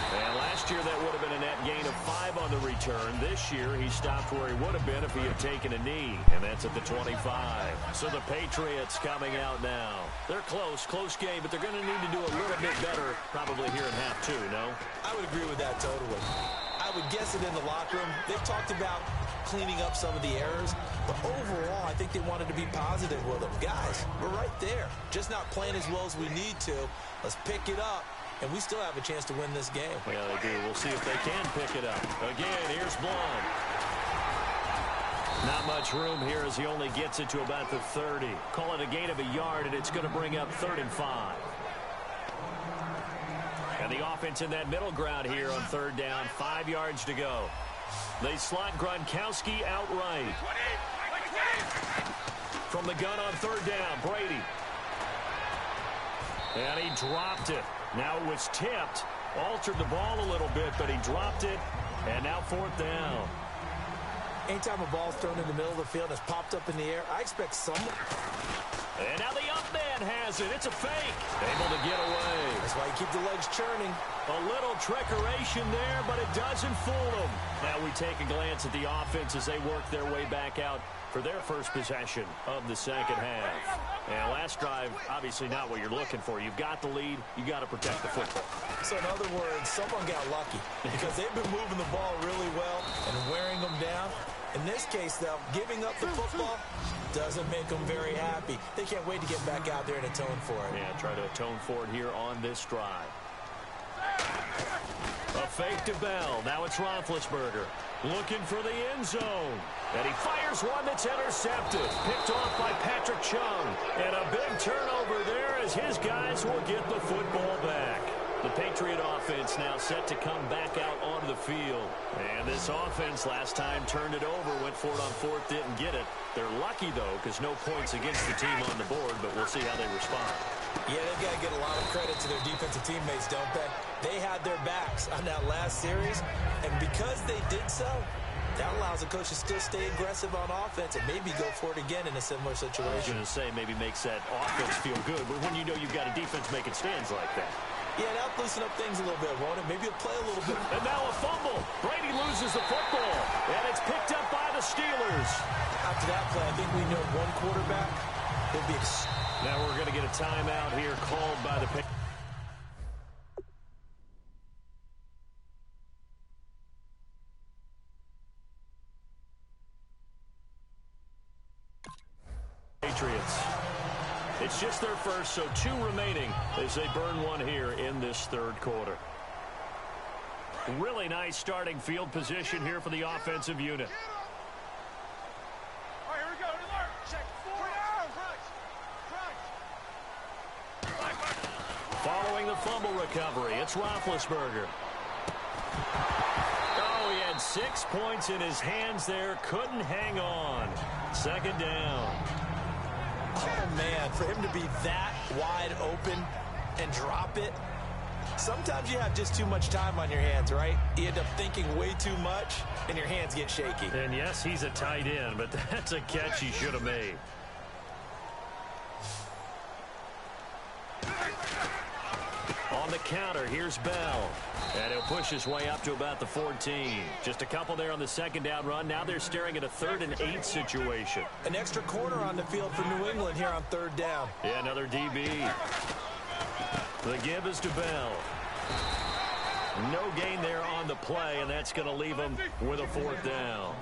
And last year, that would have been a net gain of 5 on the return. This year, he stopped where he would have been if he had taken a knee, and that's at the 25. So the Patriots coming out now. They're close game, but they're going to need to do a little bit better probably here in half 2, no? I would agree with that totally. I would guess it in the locker room. They've talked about cleaning up some of the errors, but overall, I think they wanted to be positive with them. Guys, we're right there. Just not playing as well as we need to. Let's pick it up. And we still have a chance to win this game. Yeah, they do. We'll see if they can pick it up. Again, here's Blount. Not much room here as he only gets it to about the 30. Call it a gain of a yard, and it's going to bring up 3rd and 5. And the offense in that middle ground here on 3rd down. 5 yards to go. They slot Gronkowski out right. From the gun on 3rd down, Brady. And he dropped it. Now it was tipped. Altered the ball a little bit, but he dropped it. And now 4th down. Anytime a ball's thrown in the middle of the field and it's popped up in the air, I expect someone. And now the up man has it. It's a fake. Able to get away. That's why you keep the legs churning. A little trickeration there, but it doesn't fool them. Now we take a glance at the offense as they work their way back out for their first possession of the second half. And last drive, obviously not what you're looking for. You've got the lead. You got to protect the football. So in other words, someone got lucky because they've been moving the ball really well and wearing them down. In this case, though, giving up the football doesn't make them very happy. They can't wait to get back out there and atone for it. Yeah, try to atone for it here on this drive. A fake to Bell. Now it's Roethlisberger looking for the end zone. And he fires one that's intercepted. Picked off by Patrick Chung. And a big turnover there as his guys will get the football back. The Patriot offense now set to come back out onto field. And this offense last time turned it over, went for it on fourth, didn't get it. They're lucky, though, because no points against the team on the board, but we'll see how they respond. Yeah, they've got to get a lot of credit to their defensive teammates, don't they? They had their backs on that last series, and because they did so, that allows the coach to still stay aggressive on offense and maybe go for it again in a similar situation. I was going to say maybe makes that offense feel good, but when you know you've got a defense making stands like that. Yeah, that'll loosen up things a little bit, won't it? Maybe he'll play a little bit. And now a fumble. Brady loses the football, and it's picked up by the Steelers. After that play, I think we know one quarterback will be... Now we're going to get a timeout here called by the Patriots. It's just their first, so 2 remaining as they burn one here in this third quarter. Really nice starting field position here for the offensive unit. All right, here we go. Check 4 down. Following the fumble recovery, it's Roethlisberger. Oh, he had 6 points in his hands there. Couldn't hang on. Second down. Oh, man, for him to be that wide open and drop it. Sometimes you have just too much time on your hands, right? You end up thinking way too much, and your hands get shaky. And yes, he's a tight end, but that's a catch he should have made. On the counter, here's Bell. And he'll push his way up to about the 14. Just a couple there on the second down run. Now they're staring at a 3rd and 8 situation. An extra corner on the field for New England here on 3rd down. Yeah, another DB. The give is to Bell. No gain there on the play, and that's going to leave him with a 4th down.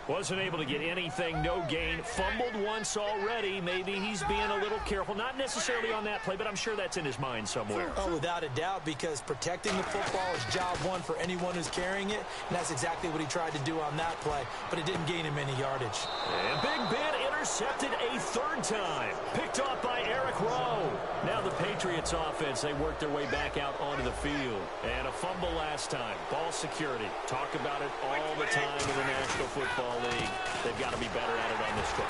Wasn't able to get anything, no gain. Fumbled once already. Maybe he's being a little careful. Not necessarily on that play, but I'm sure that's in his mind somewhere. Oh, without a doubt, because protecting the football is job one for anyone who's carrying it, and that's exactly what he tried to do on that play, but it didn't gain him any yardage. And Big Ben intercepted a 3rd time. Picked off by Eric Rowe. Now the Patriots offense, they work their way back out onto the field. And a fumble last time. Ball security. Talk about it all the time in the National Football League. They've got to be better at it on this trip.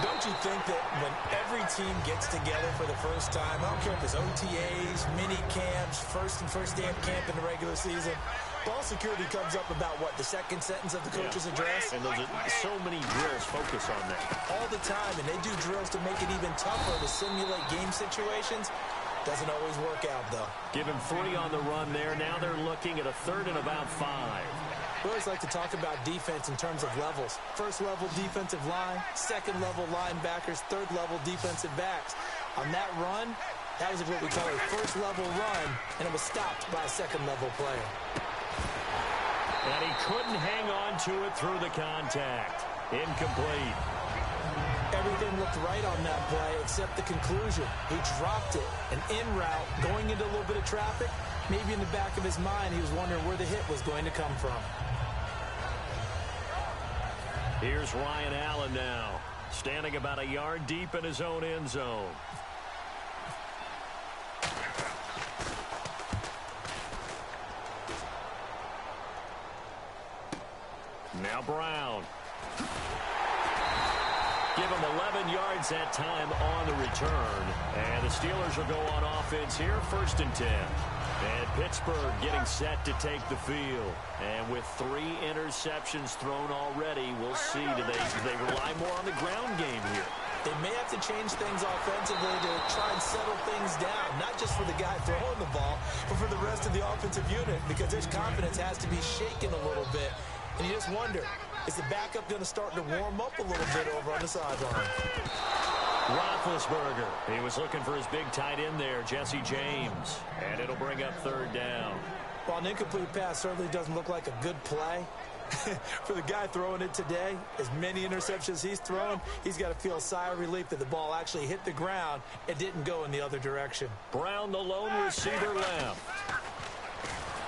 Don't you think that when every team gets together for the first time, I don't care if it's OTAs, mini camps, first day of camp in the regular season, ball security comes up about, what, the second sentence of the coach's address? And there's so many drills focus on that. All the time, and they do drills to make it even tougher to simulate game situations. Doesn't always work out, though. Give him 3 on the run there. Now they're looking at a 3rd and about 5. We always like to talk about defense in terms of levels. First level defensive line, second level linebackers, third level defensive backs. On that run, that was what we call a first level run, and it was stopped by a second level player. And he couldn't hang on to it through the contact. Incomplete. Everything looked right on that play except the conclusion. He dropped it, and en route, going into a little bit of traffic, maybe in the back of his mind, he was wondering where the hit was going to come from. Here's Ryan Allen now, standing about a yard deep in his own end zone. Now Brown. Give him 11 yards that time on the return. And the Steelers will go on offense here, 1st and 10. And Pittsburgh getting set to take the field. And with 3 interceptions thrown already, we'll see. Do they rely more on the ground game here? They may have to change things offensively to try and settle things down, not just for the guy throwing the ball, but for the rest of the offensive unit, because their confidence has to be shaken a little bit. And you just wonder, is the backup going to start to warm up a little bit over on the sideline? Roethlisberger. He was looking for his big tight end there, Jesse James. And it'll bring up 3rd down. While an incomplete pass certainly doesn't look like a good play, for the guy throwing it today, as many interceptions he's thrown, he's got to feel a sigh of relief that the ball actually hit the ground and didn't go in the other direction. Brown, the lone receiver, left.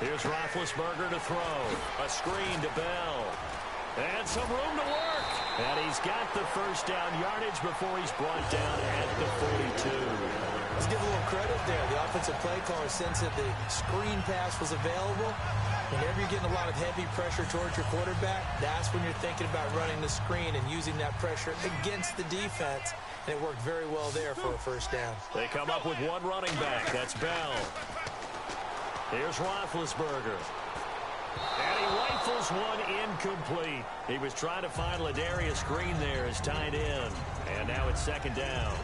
Here's Roethlisberger to throw. A screen to Bell. And some room to work. And he's got the 1st down yardage before he's brought down at the 42. Let's give a little credit there. The offensive play caller sensed that the screen pass was available. Whenever you're getting a lot of heavy pressure towards your quarterback, that's when you're thinking about running the screen and using that pressure against the defense. And it worked very well there for a first down. They come up with one running back. That's Bell. Here's Roethlisberger. And he rifles one incomplete. He was trying to find Ladarius Green there as tight end. And now it's second down.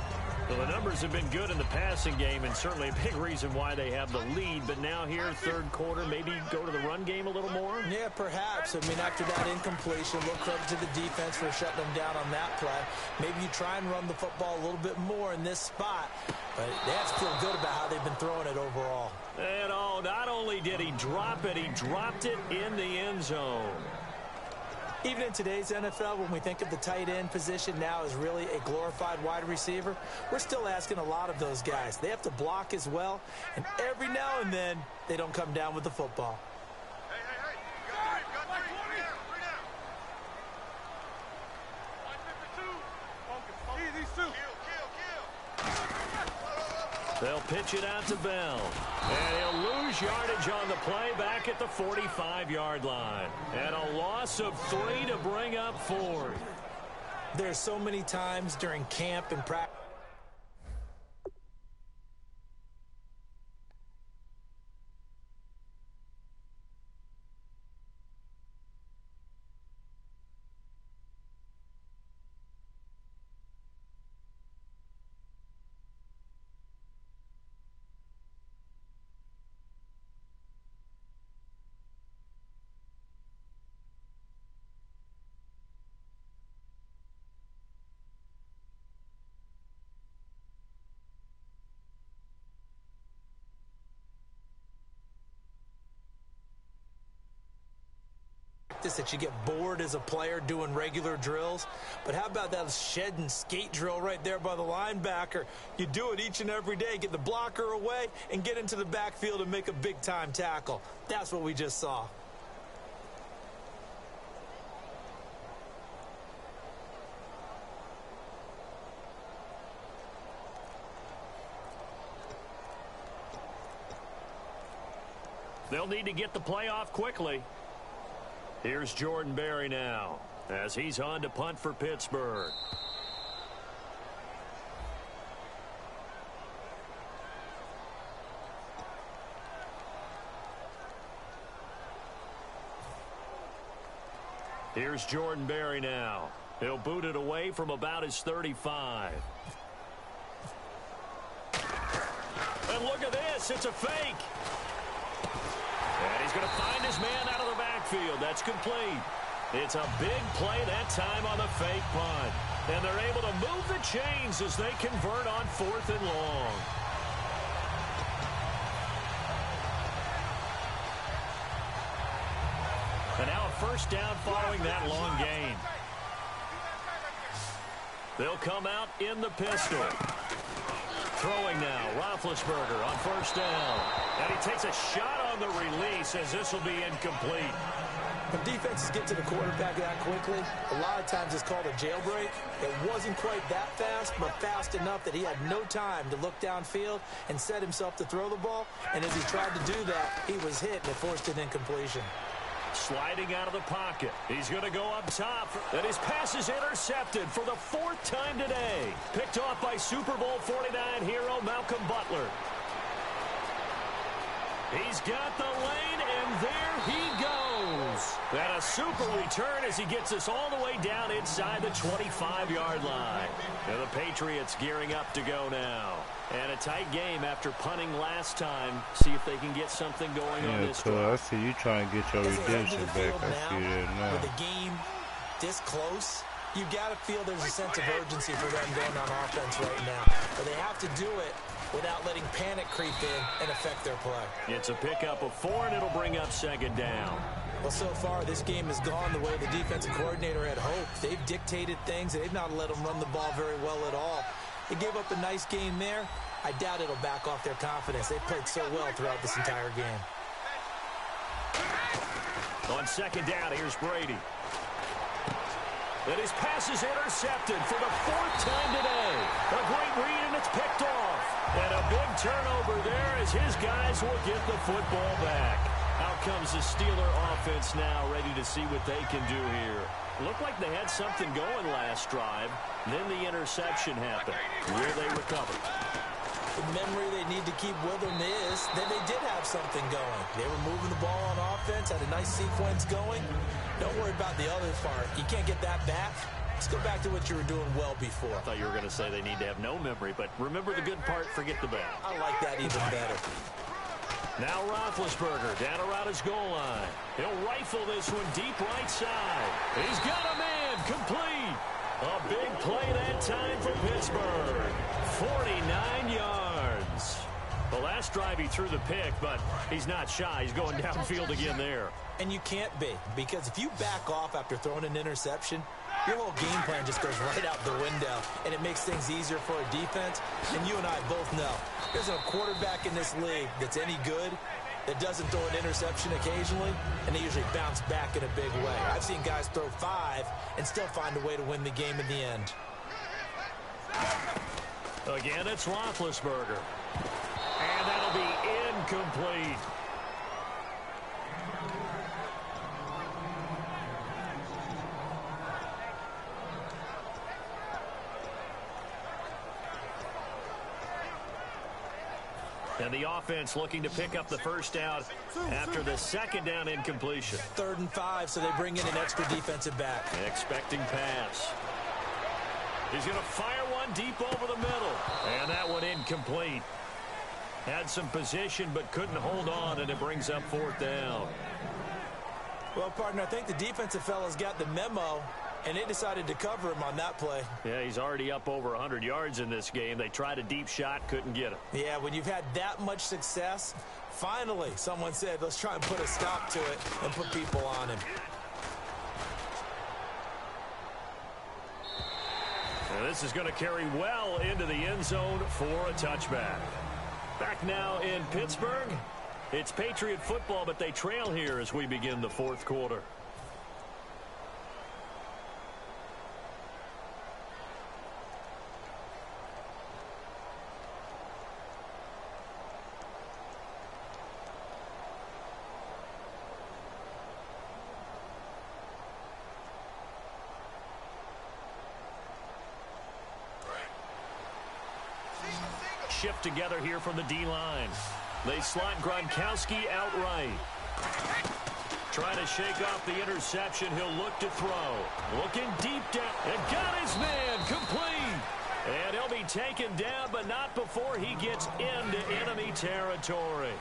Well, the numbers have been good in the passing game, and certainly a big reason why they have the lead. But now here, third quarter, maybe go to the run game a little more? Yeah, perhaps. I mean, after that incompletion, a little credit to the defense for shutting them down on that play. Maybe you try and run the football a little bit more in this spot. But they have to feel good about how they've been throwing it overall. And oh, not only did he drop it, he dropped it in the end zone. Even in today's NFL, when we think of the tight end position now as really a glorified wide receiver, we're still asking a lot of those guys. They have to block as well, and every now and then, they don't come down with the football. Hey, got three. Three down. 152. These two. Kill. They'll pitch it out to Bell. And he'll lose yardage on the play back at the 45-yard line. And a loss of 3 to bring up 4. There's so many times during camp and practice. That you get bored as a player doing regular drills. But how about that shed and skate drill right there by the linebacker? You do it each and every day. Get the blocker away and get into the backfield and make a big-time tackle. That's what we just saw. They'll need to get the play off quickly. Here's Jordan Berry now as he's on to punt for Pittsburgh. Here's Jordan Berry now. He'll boot it away from about his 35. And look at this. It's a fake. And he's going to find his man out of the backfield. That's complete. It's a big play that time on the fake punt. And they're able to move the chains as they convert on 4th and long. And now a first down following that long gain. They'll come out in the pistol. Throwing now, Roethlisberger on first down. And he takes a shot on the release as this will be incomplete. When defenses get to the quarterback that quickly, a lot of times it's called a jailbreak. It wasn't quite that fast, but fast enough that he had no time to look downfield and set himself to throw the ball. And as he tried to do that, he was hit and it forced an incompletion. Sliding out of the pocket. He's going to go up top. And his pass is intercepted for the 4th time today. Picked off by Super Bowl 49 hero Malcolm Butler. He's got the lane, and there he goes. And a super return as he gets us all the way down inside the 25-yard line. And the Patriots gearing up to go now. And a tight game after punting last time. See if they can get something going on this drive. I see you trying to get your redemption back. I see that now. With the game this close, you got to feel there's a sense of urgency for them going on offense right now. But they have to do it without letting panic creep in and affect their play. It's a pickup of 4, and it'll bring up second down. Well, so far, this game has gone the way the defensive coordinator had hoped. They've dictated things, and they've not let them run the ball very well at all. They gave up a nice game there. I doubt it'll back off their confidence. They've played so well throughout this entire game. On second down, here's Brady. And his pass is intercepted for the 4th time today. A great read, and it's picked off. And a big turnover there as his guys will get the football back. How comes the Steeler offense now, ready to see what they can do here. Looked like they had something going last drive. Then the interception happened. Will they recover? The memory they need to keep with them is that they did have something going. They were moving the ball on offense, had a nice sequence going. Don't worry about the other part. You can't get that back. Let's go back to what you were doing well before. I thought you were going to say they need to have no memory, but remember the good part, forget the bad. I like that even better. Now Roethlisberger down around his goal line. He'll rifle this one deep right side. He's got a man complete. A big play that time for Pittsburgh. 49 yards. The last drive he threw the pick, but he's not shy. He's going downfield again there. And you can't be, because if you back off after throwing an interception, your whole game plan just goes right out the window, and it makes things easier for a defense. And you and I both know there's a quarterback in this league that's any good that doesn't throw an interception occasionally, and they usually bounce back in a big way. I've seen guys throw 5 and still find a way to win the game in the end. Again, it's Roethlisberger. And that'll be incomplete. And the offense looking to pick up the first down after the second down incompletion. 3rd and 5, so they bring in an extra defensive back. Expecting pass. He's going to fire one deep over the middle. And that one incomplete. Had some position but couldn't hold on, and it brings up 4th down. Well, partner, I think the defensive fellas got the memo, and they decided to cover him on that play. Yeah, he's already up over 100 yards in this game. They tried a deep shot, couldn't get him. Yeah, when you've had that much success, finally someone said, let's try and put a stop to it and put people on him. And this is going to carry well into the end zone for a touchback. Back now in Pittsburgh. It's Patriot football, but they trail here as we begin the 4th quarter. Shift together here from the D-line. They slot Gronkowski outright. Trying to shake off the interception. He'll look to throw. Looking deep down. And got his man complete. And he'll be taken down, but not before he gets into enemy territory.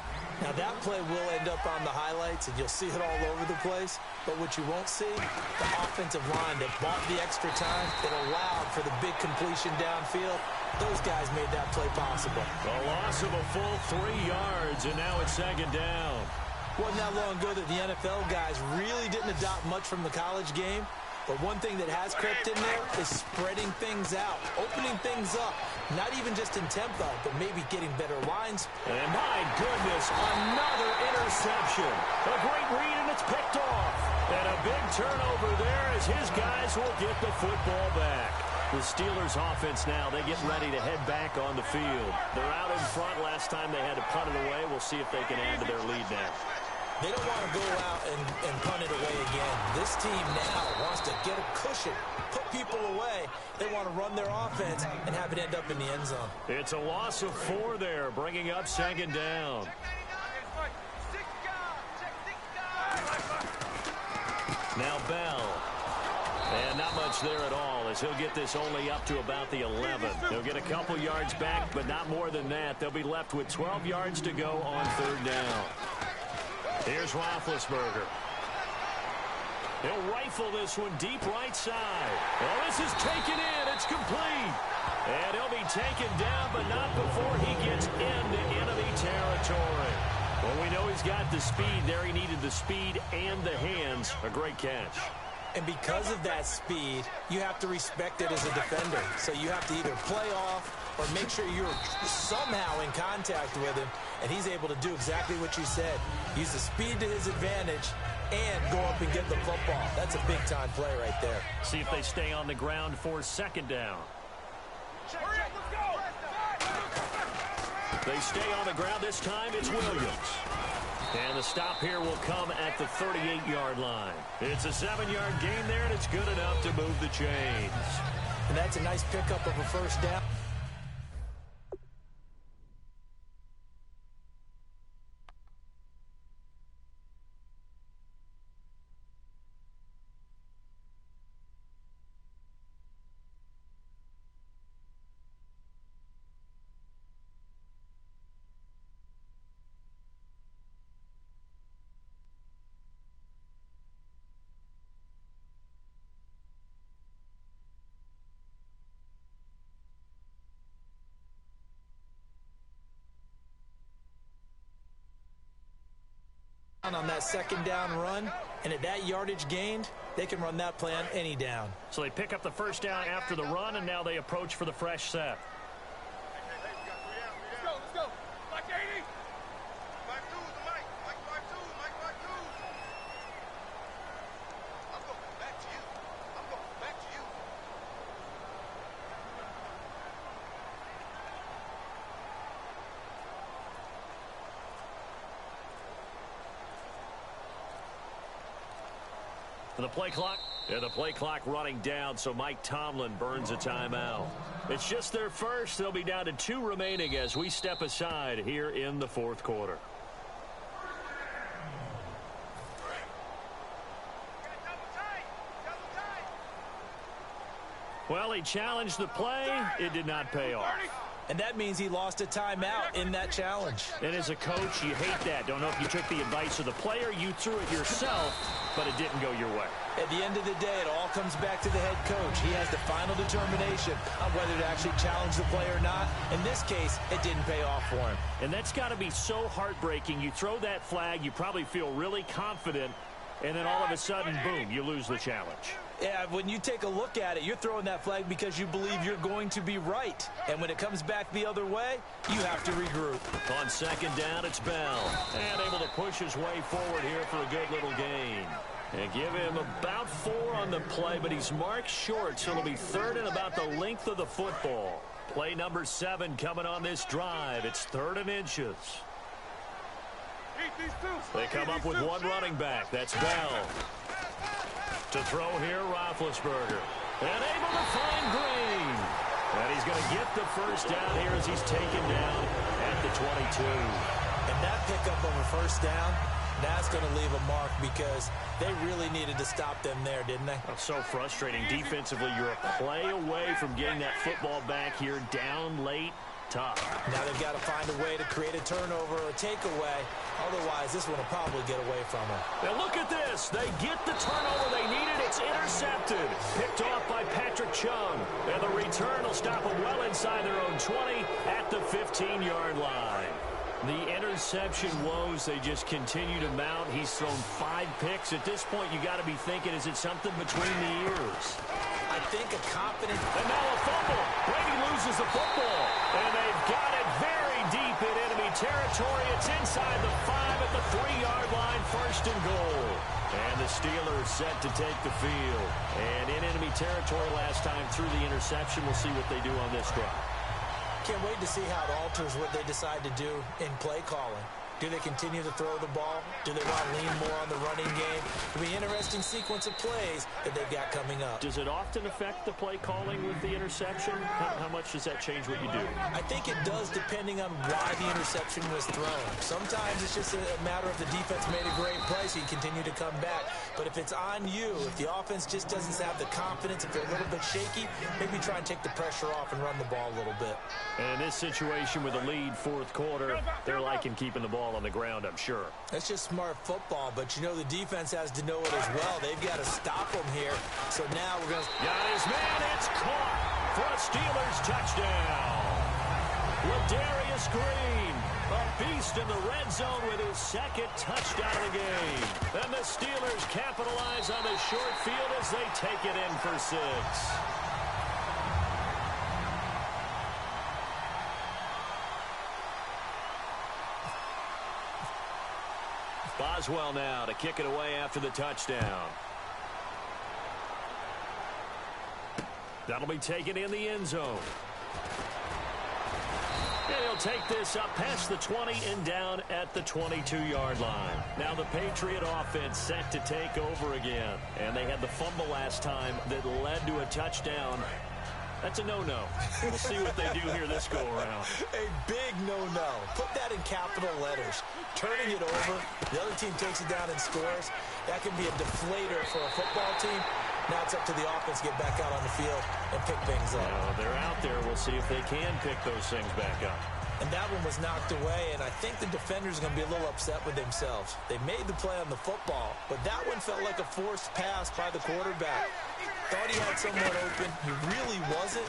Now, that play will end up on the highlights, and you'll see it all over the place. But what you won't see, the offensive line that bought the extra time, that allowed for the big completion downfield. Those guys made that play possible. A loss of a full 3 yards, and now it's 2nd down. Wasn't that long ago that the NFL guys really didn't adopt much from the college game. But one thing that has crept in there is spreading things out, opening things up. Not even just in tempo, but maybe getting better lines. And my goodness, another interception. A great read, and it's picked off. And a big turnover there as his guys will get the football back. The Steelers offense now, they get ready to head back on the field. They're out in front. Last time they had to punt it away. We'll see if they can add to their lead now. They don't want to go out and punt it away again. This team now wants to get a cushion, put people away. They want to run their offense and have it end up in the end zone. It's a loss of 4 there, bringing up 2nd down. Now Bell. And not much there at all, as he'll get this only up to about the 11. He'll get a couple yards back, but not more than that. They'll be left with 12 yards to go on 3rd down. Here's Roethlisberger. He'll rifle this one deep right side. Well, this is taken in. It's complete. And he'll be taken down, but not before he gets into enemy territory. Well, we know he's got the speed there. He needed the speed and the hands. A great catch. And because of that speed, you have to respect it as a defender. So you have to either play off or make sure you're somehow in contact with him, and he's able to do exactly what you said. Use the speed to his advantage and go up and get the football. That's a big-time play right there. See if they stay on the ground for 2nd down. They stay on the ground this time. It's Williams. And the stop here will come at the 38-yard line. It's a 7-yard gain there, and it's good enough to move the chains. And that's a nice pickup of a first down. On that second down run, and at that yardage gained, they can run that play on any down. So they pick up the first down after the run, and now they approach for the fresh set. Let's go. Mike 80. Mike 2 is the mic. Mike 5-2. Mike 5-2. I'm going back to you. The play clock running down, so Mike Tomlin burns a timeout. It's just their first. They'll be down to 2 remaining as we step aside here in the fourth quarter. Well, he challenged the play. It did not pay off. And that means he lost a timeout in that challenge. And as a coach, you hate that. Don't know if you took the advice of the player, you threw it yourself, but it didn't go your way. At the end of the day, it all comes back to the head coach. He has the final determination on whether to actually challenge the play or not. In this case, it didn't pay off for him. And that's got to be so heartbreaking. You throw that flag, you probably feel really confident, and then all of a sudden, boom, you lose the challenge. Yeah, when you take a look at it, you're throwing that flag because you believe you're going to be right. And when it comes back the other way, you have to regroup. On second down, it's Bell. And able to push his way forward here for a good little gain. And give him about 4 on the play, but he's marked short, so it'll be third and about the length of the football. Play number 7 coming on this drive. It's 3rd and inches. They come up with one running back. That's Bell. To throw here, Roethlisberger. And able to find Green. And he's going to get the first down here as he's taken down at the 22. And that pickup of a first down, that's going to leave a mark because they really needed to stop them there, didn't they? Oh, so frustrating. Defensively, you're a play away from getting that football back here, down late. Tough. Now they've got to find a way to create a turnover or a takeaway. Otherwise, this one will probably get away from them. Now look at this. They get the turnover they needed. It's intercepted. Picked off by Patrick Chung. And the return will stop them well inside their own 20 at the 15-yard line. The interception woes, they just continue to mount. He's thrown 5 picks. At this point, you got to be thinking, is it something between the ears? I think a confident... And now a fumble. Brady loses the football. And they've got it very deep in enemy territory. It's inside the 5 at the 3-yard line. 1st and goal. And the Steelers set to take the field. And in enemy territory last time through the interception. We'll see what they do on this drive. Can't wait to see how it alters what they decide to do in play calling. Do they continue to throw the ball? Do they want to lean more on the running game? It'll be an interesting sequence of plays that they've got coming up. Does it often affect the play calling with the interception? How much does that change what you do? I think it does depending on why the interception was thrown. Sometimes it's just a matter of the defense made a great play, so you continue to come back. But if it's on you, if the offense just doesn't have the confidence, if they're a little bit shaky, maybe try and take the pressure off and run the ball a little bit. And in this situation with a lead 4th quarter, they're liking keeping the ball on the ground, I'm sure. That's just smart football, but you know the defense has to know it as well. They've got to stop them here. So now we're going to... Got his man, it's caught for a Steelers touchdown. Ladarius Green, a beast in the red zone with his 2nd touchdown of the game. And the Steelers capitalize on the short field as they take it in for 6. Boswell now to kick it away after the touchdown. That'll be taken in the end zone. And he'll take this up past the 20 and down at the 22-yard line. Now the Patriot offense set to take over again. And they had the fumble last time that led to a touchdown. That's a no-no. We'll see what they do here this go-around. A big no-no. Put that in capital letters. Turning it over, the other team takes it down and scores. That can be a deflator for a football team. Now it's up to the offense to get back out on the field and pick things up. They're out there. We'll see if they can pick those things back up. And that one was knocked away, and I think the defenders are going to be a little upset with themselves. They made the play on the football, but that one felt like a forced pass by the quarterback. Thought he had someone open. He really wasn't.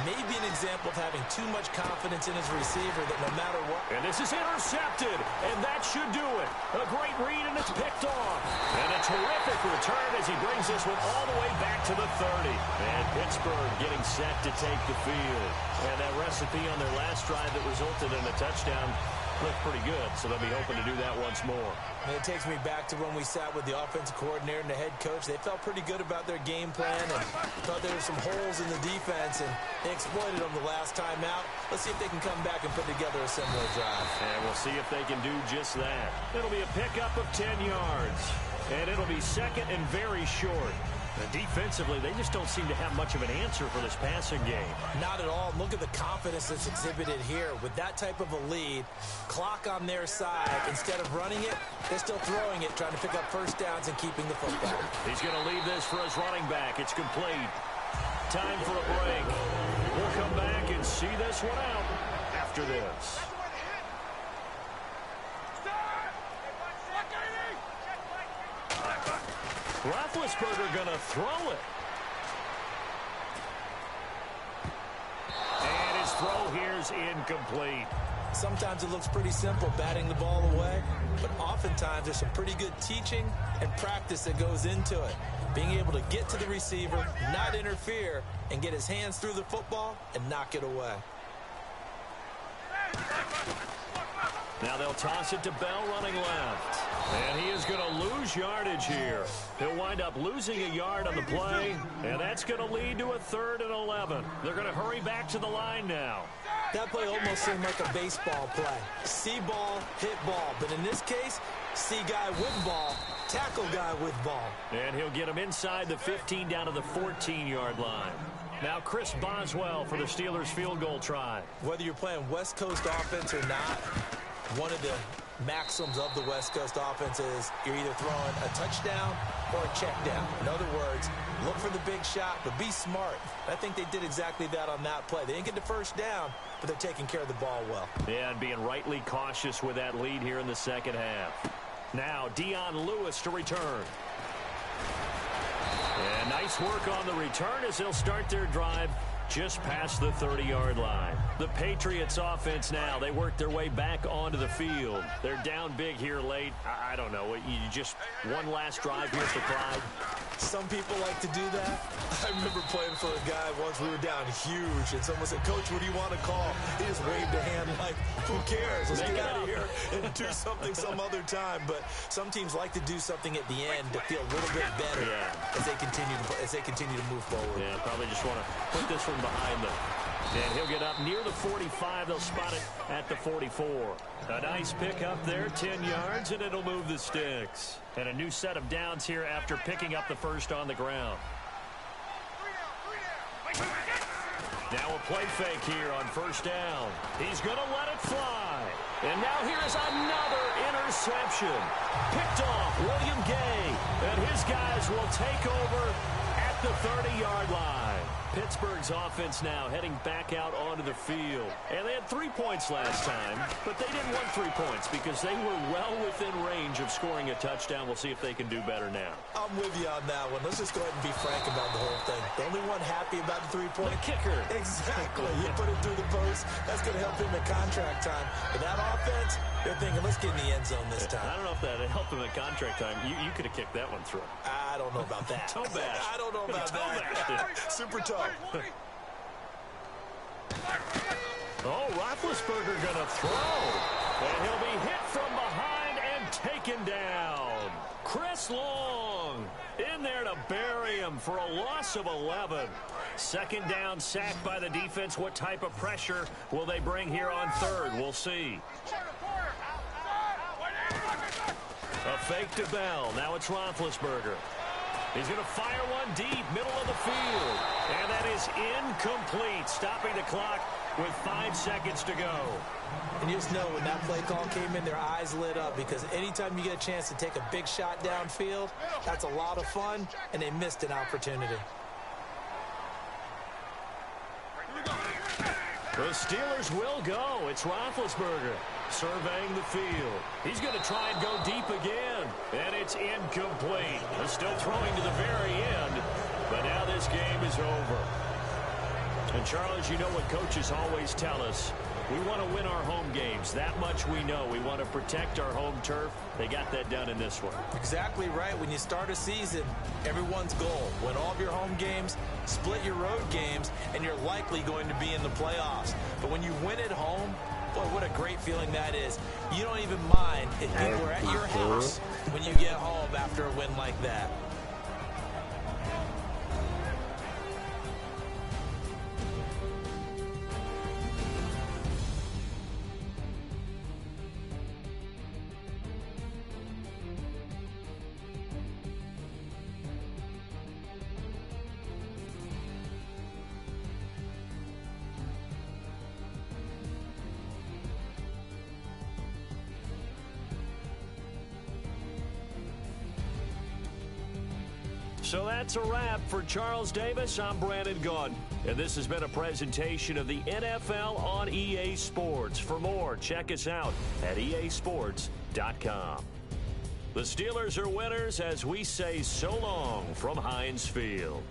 Maybe an example of having too much confidence in his receiver that no matter what. And this is intercepted, and that should do it. A great read, and it's picked off. And a terrific return as he brings this one all the way back to the 30. And Pittsburgh getting set to take the field. And that recipe on their last drive that resulted in a touchdown looked pretty good, so they'll be hoping to do that once more. And it takes me back to when we sat with the offensive coordinator and the head coach. They felt pretty good about their game plan and thought there were some holes in the defense, and they exploited them the last time out. Let's see if they can come back and put together a similar drive. And we'll see if they can do just that. It'll be a pickup of 10 yards, and it'll be second and very short. And defensively, they just don't seem to have much of an answer for this passing game. Not at all. Look at the confidence that's exhibited here. With that type of a lead, clock on their side, instead of running it, they're still throwing it, trying to pick up first downs and keeping the football. He's going to leave this for his running back. It's complete. Time for a break. We'll come back and see this one out after this. Roethlisberger going to throw it. And his throw here's incomplete. Sometimes it looks pretty simple, batting the ball away, but oftentimes there's some pretty good teaching and practice that goes into it. Being able to get to the receiver, not interfere, and get his hands through the football and knock it away. Now they'll toss it to Bell running left. And he is going to lose yardage here. He'll wind up losing a yard on the play, and that's going to lead to a 3rd and 11. They're going to hurry back to the line now. That play almost seemed like a baseball play. See ball, hit ball. But in this case, see guy with ball, tackle guy with ball. And he'll get him inside the 15 down to the 14-yard line. Now Chris Boswell for the Steelers field goal try. Whether you're playing West Coast offense or not, one of the maxims of the West Coast offense is you're either throwing a touchdown or a check down. In other words, look for the big shot, but be smart. I think they did exactly that on that play. They didn't get the first down, but they're taking care of the ball well. Yeah, and being rightly cautious with that lead here in the second half. Now Dion Lewis to return. And nice work on the return as they'll start their drive just past the 30-yard line. The Patriots offense now, they work their way back onto the field. They're down big here late. I don't know. You just one last drive here for Clyde. Some people like to do that. I remember playing for a guy once. We were down huge, and someone said, "Coach, what do you want to call?" He just waved a hand like, who cares? Let's get out of here and do something some other time. But some teams like to do something at the end to feel a little bit better as they continue to move forward. Yeah, probably just want to put this one behind them. And he'll get up near the 45. They'll spot it at the 44. A nice pick up there, 10 yards, and it'll move the sticks. And a new set of downs here after picking up the first on the ground. Now a play fake here on first down. He's going to let it fly. And now here's another interception. Picked off William Gay. And his guys will take over at the 30-yard line. Pittsburgh's offense now heading back out onto the field. And they had 3 points last time, but they didn't want 3 points because they were well within range of scoring a touchdown. We'll see if they can do better now. I'm with you on that one. Let's just go ahead and be frank about the whole thing. The only one happy about the 3-point kicker. Exactly. You put it through the post. That's going to help him at contract time. But that offense, they're thinking, let's get in the end zone this time. I don't know if that helped him at contract time. You could have kicked that one through. I don't know about that. Toe bash. I don't know about that. Super tough. Oh, Roethlisberger going to throw. And he'll be hit from behind and taken down. Chris Long in there to to bury him for a loss of 11. Second down, sacked by the defense. What type of pressure will they bring here on third? We'll see. A fake to Bell. Now it's Roethlisberger. He's going to fire one deep, middle of the field. And that is incomplete, stopping the clock with 5 seconds to go. And you just know when that play call came in, their eyes lit up, because anytime you get a chance to take a big shot downfield, that's a lot of fun, and they missed an opportunity. The Steelers will go. It's Roethlisberger surveying the field. He's going to try and go deep again, and it's incomplete. He's still throwing to the very end, but now this game is over. And, Charles, you know what coaches always tell us. We want to win our home games. That much we know. We want to protect our home turf. They got that done in this one. Exactly right. When you start a season, everyone's goal: win all of your home games, split your road games, and you're likely going to be in the playoffs. But when you win at home, boy, what a great feeling that is. You don't even mind if people are at your house when you get home after a win like that. So that's a wrap for Charles Davis. I'm Brandon Gaudin, and this has been a presentation of the NFL on EA Sports. For more, check us out at easports.com. The Steelers are winners as we say so long from Heinz Field.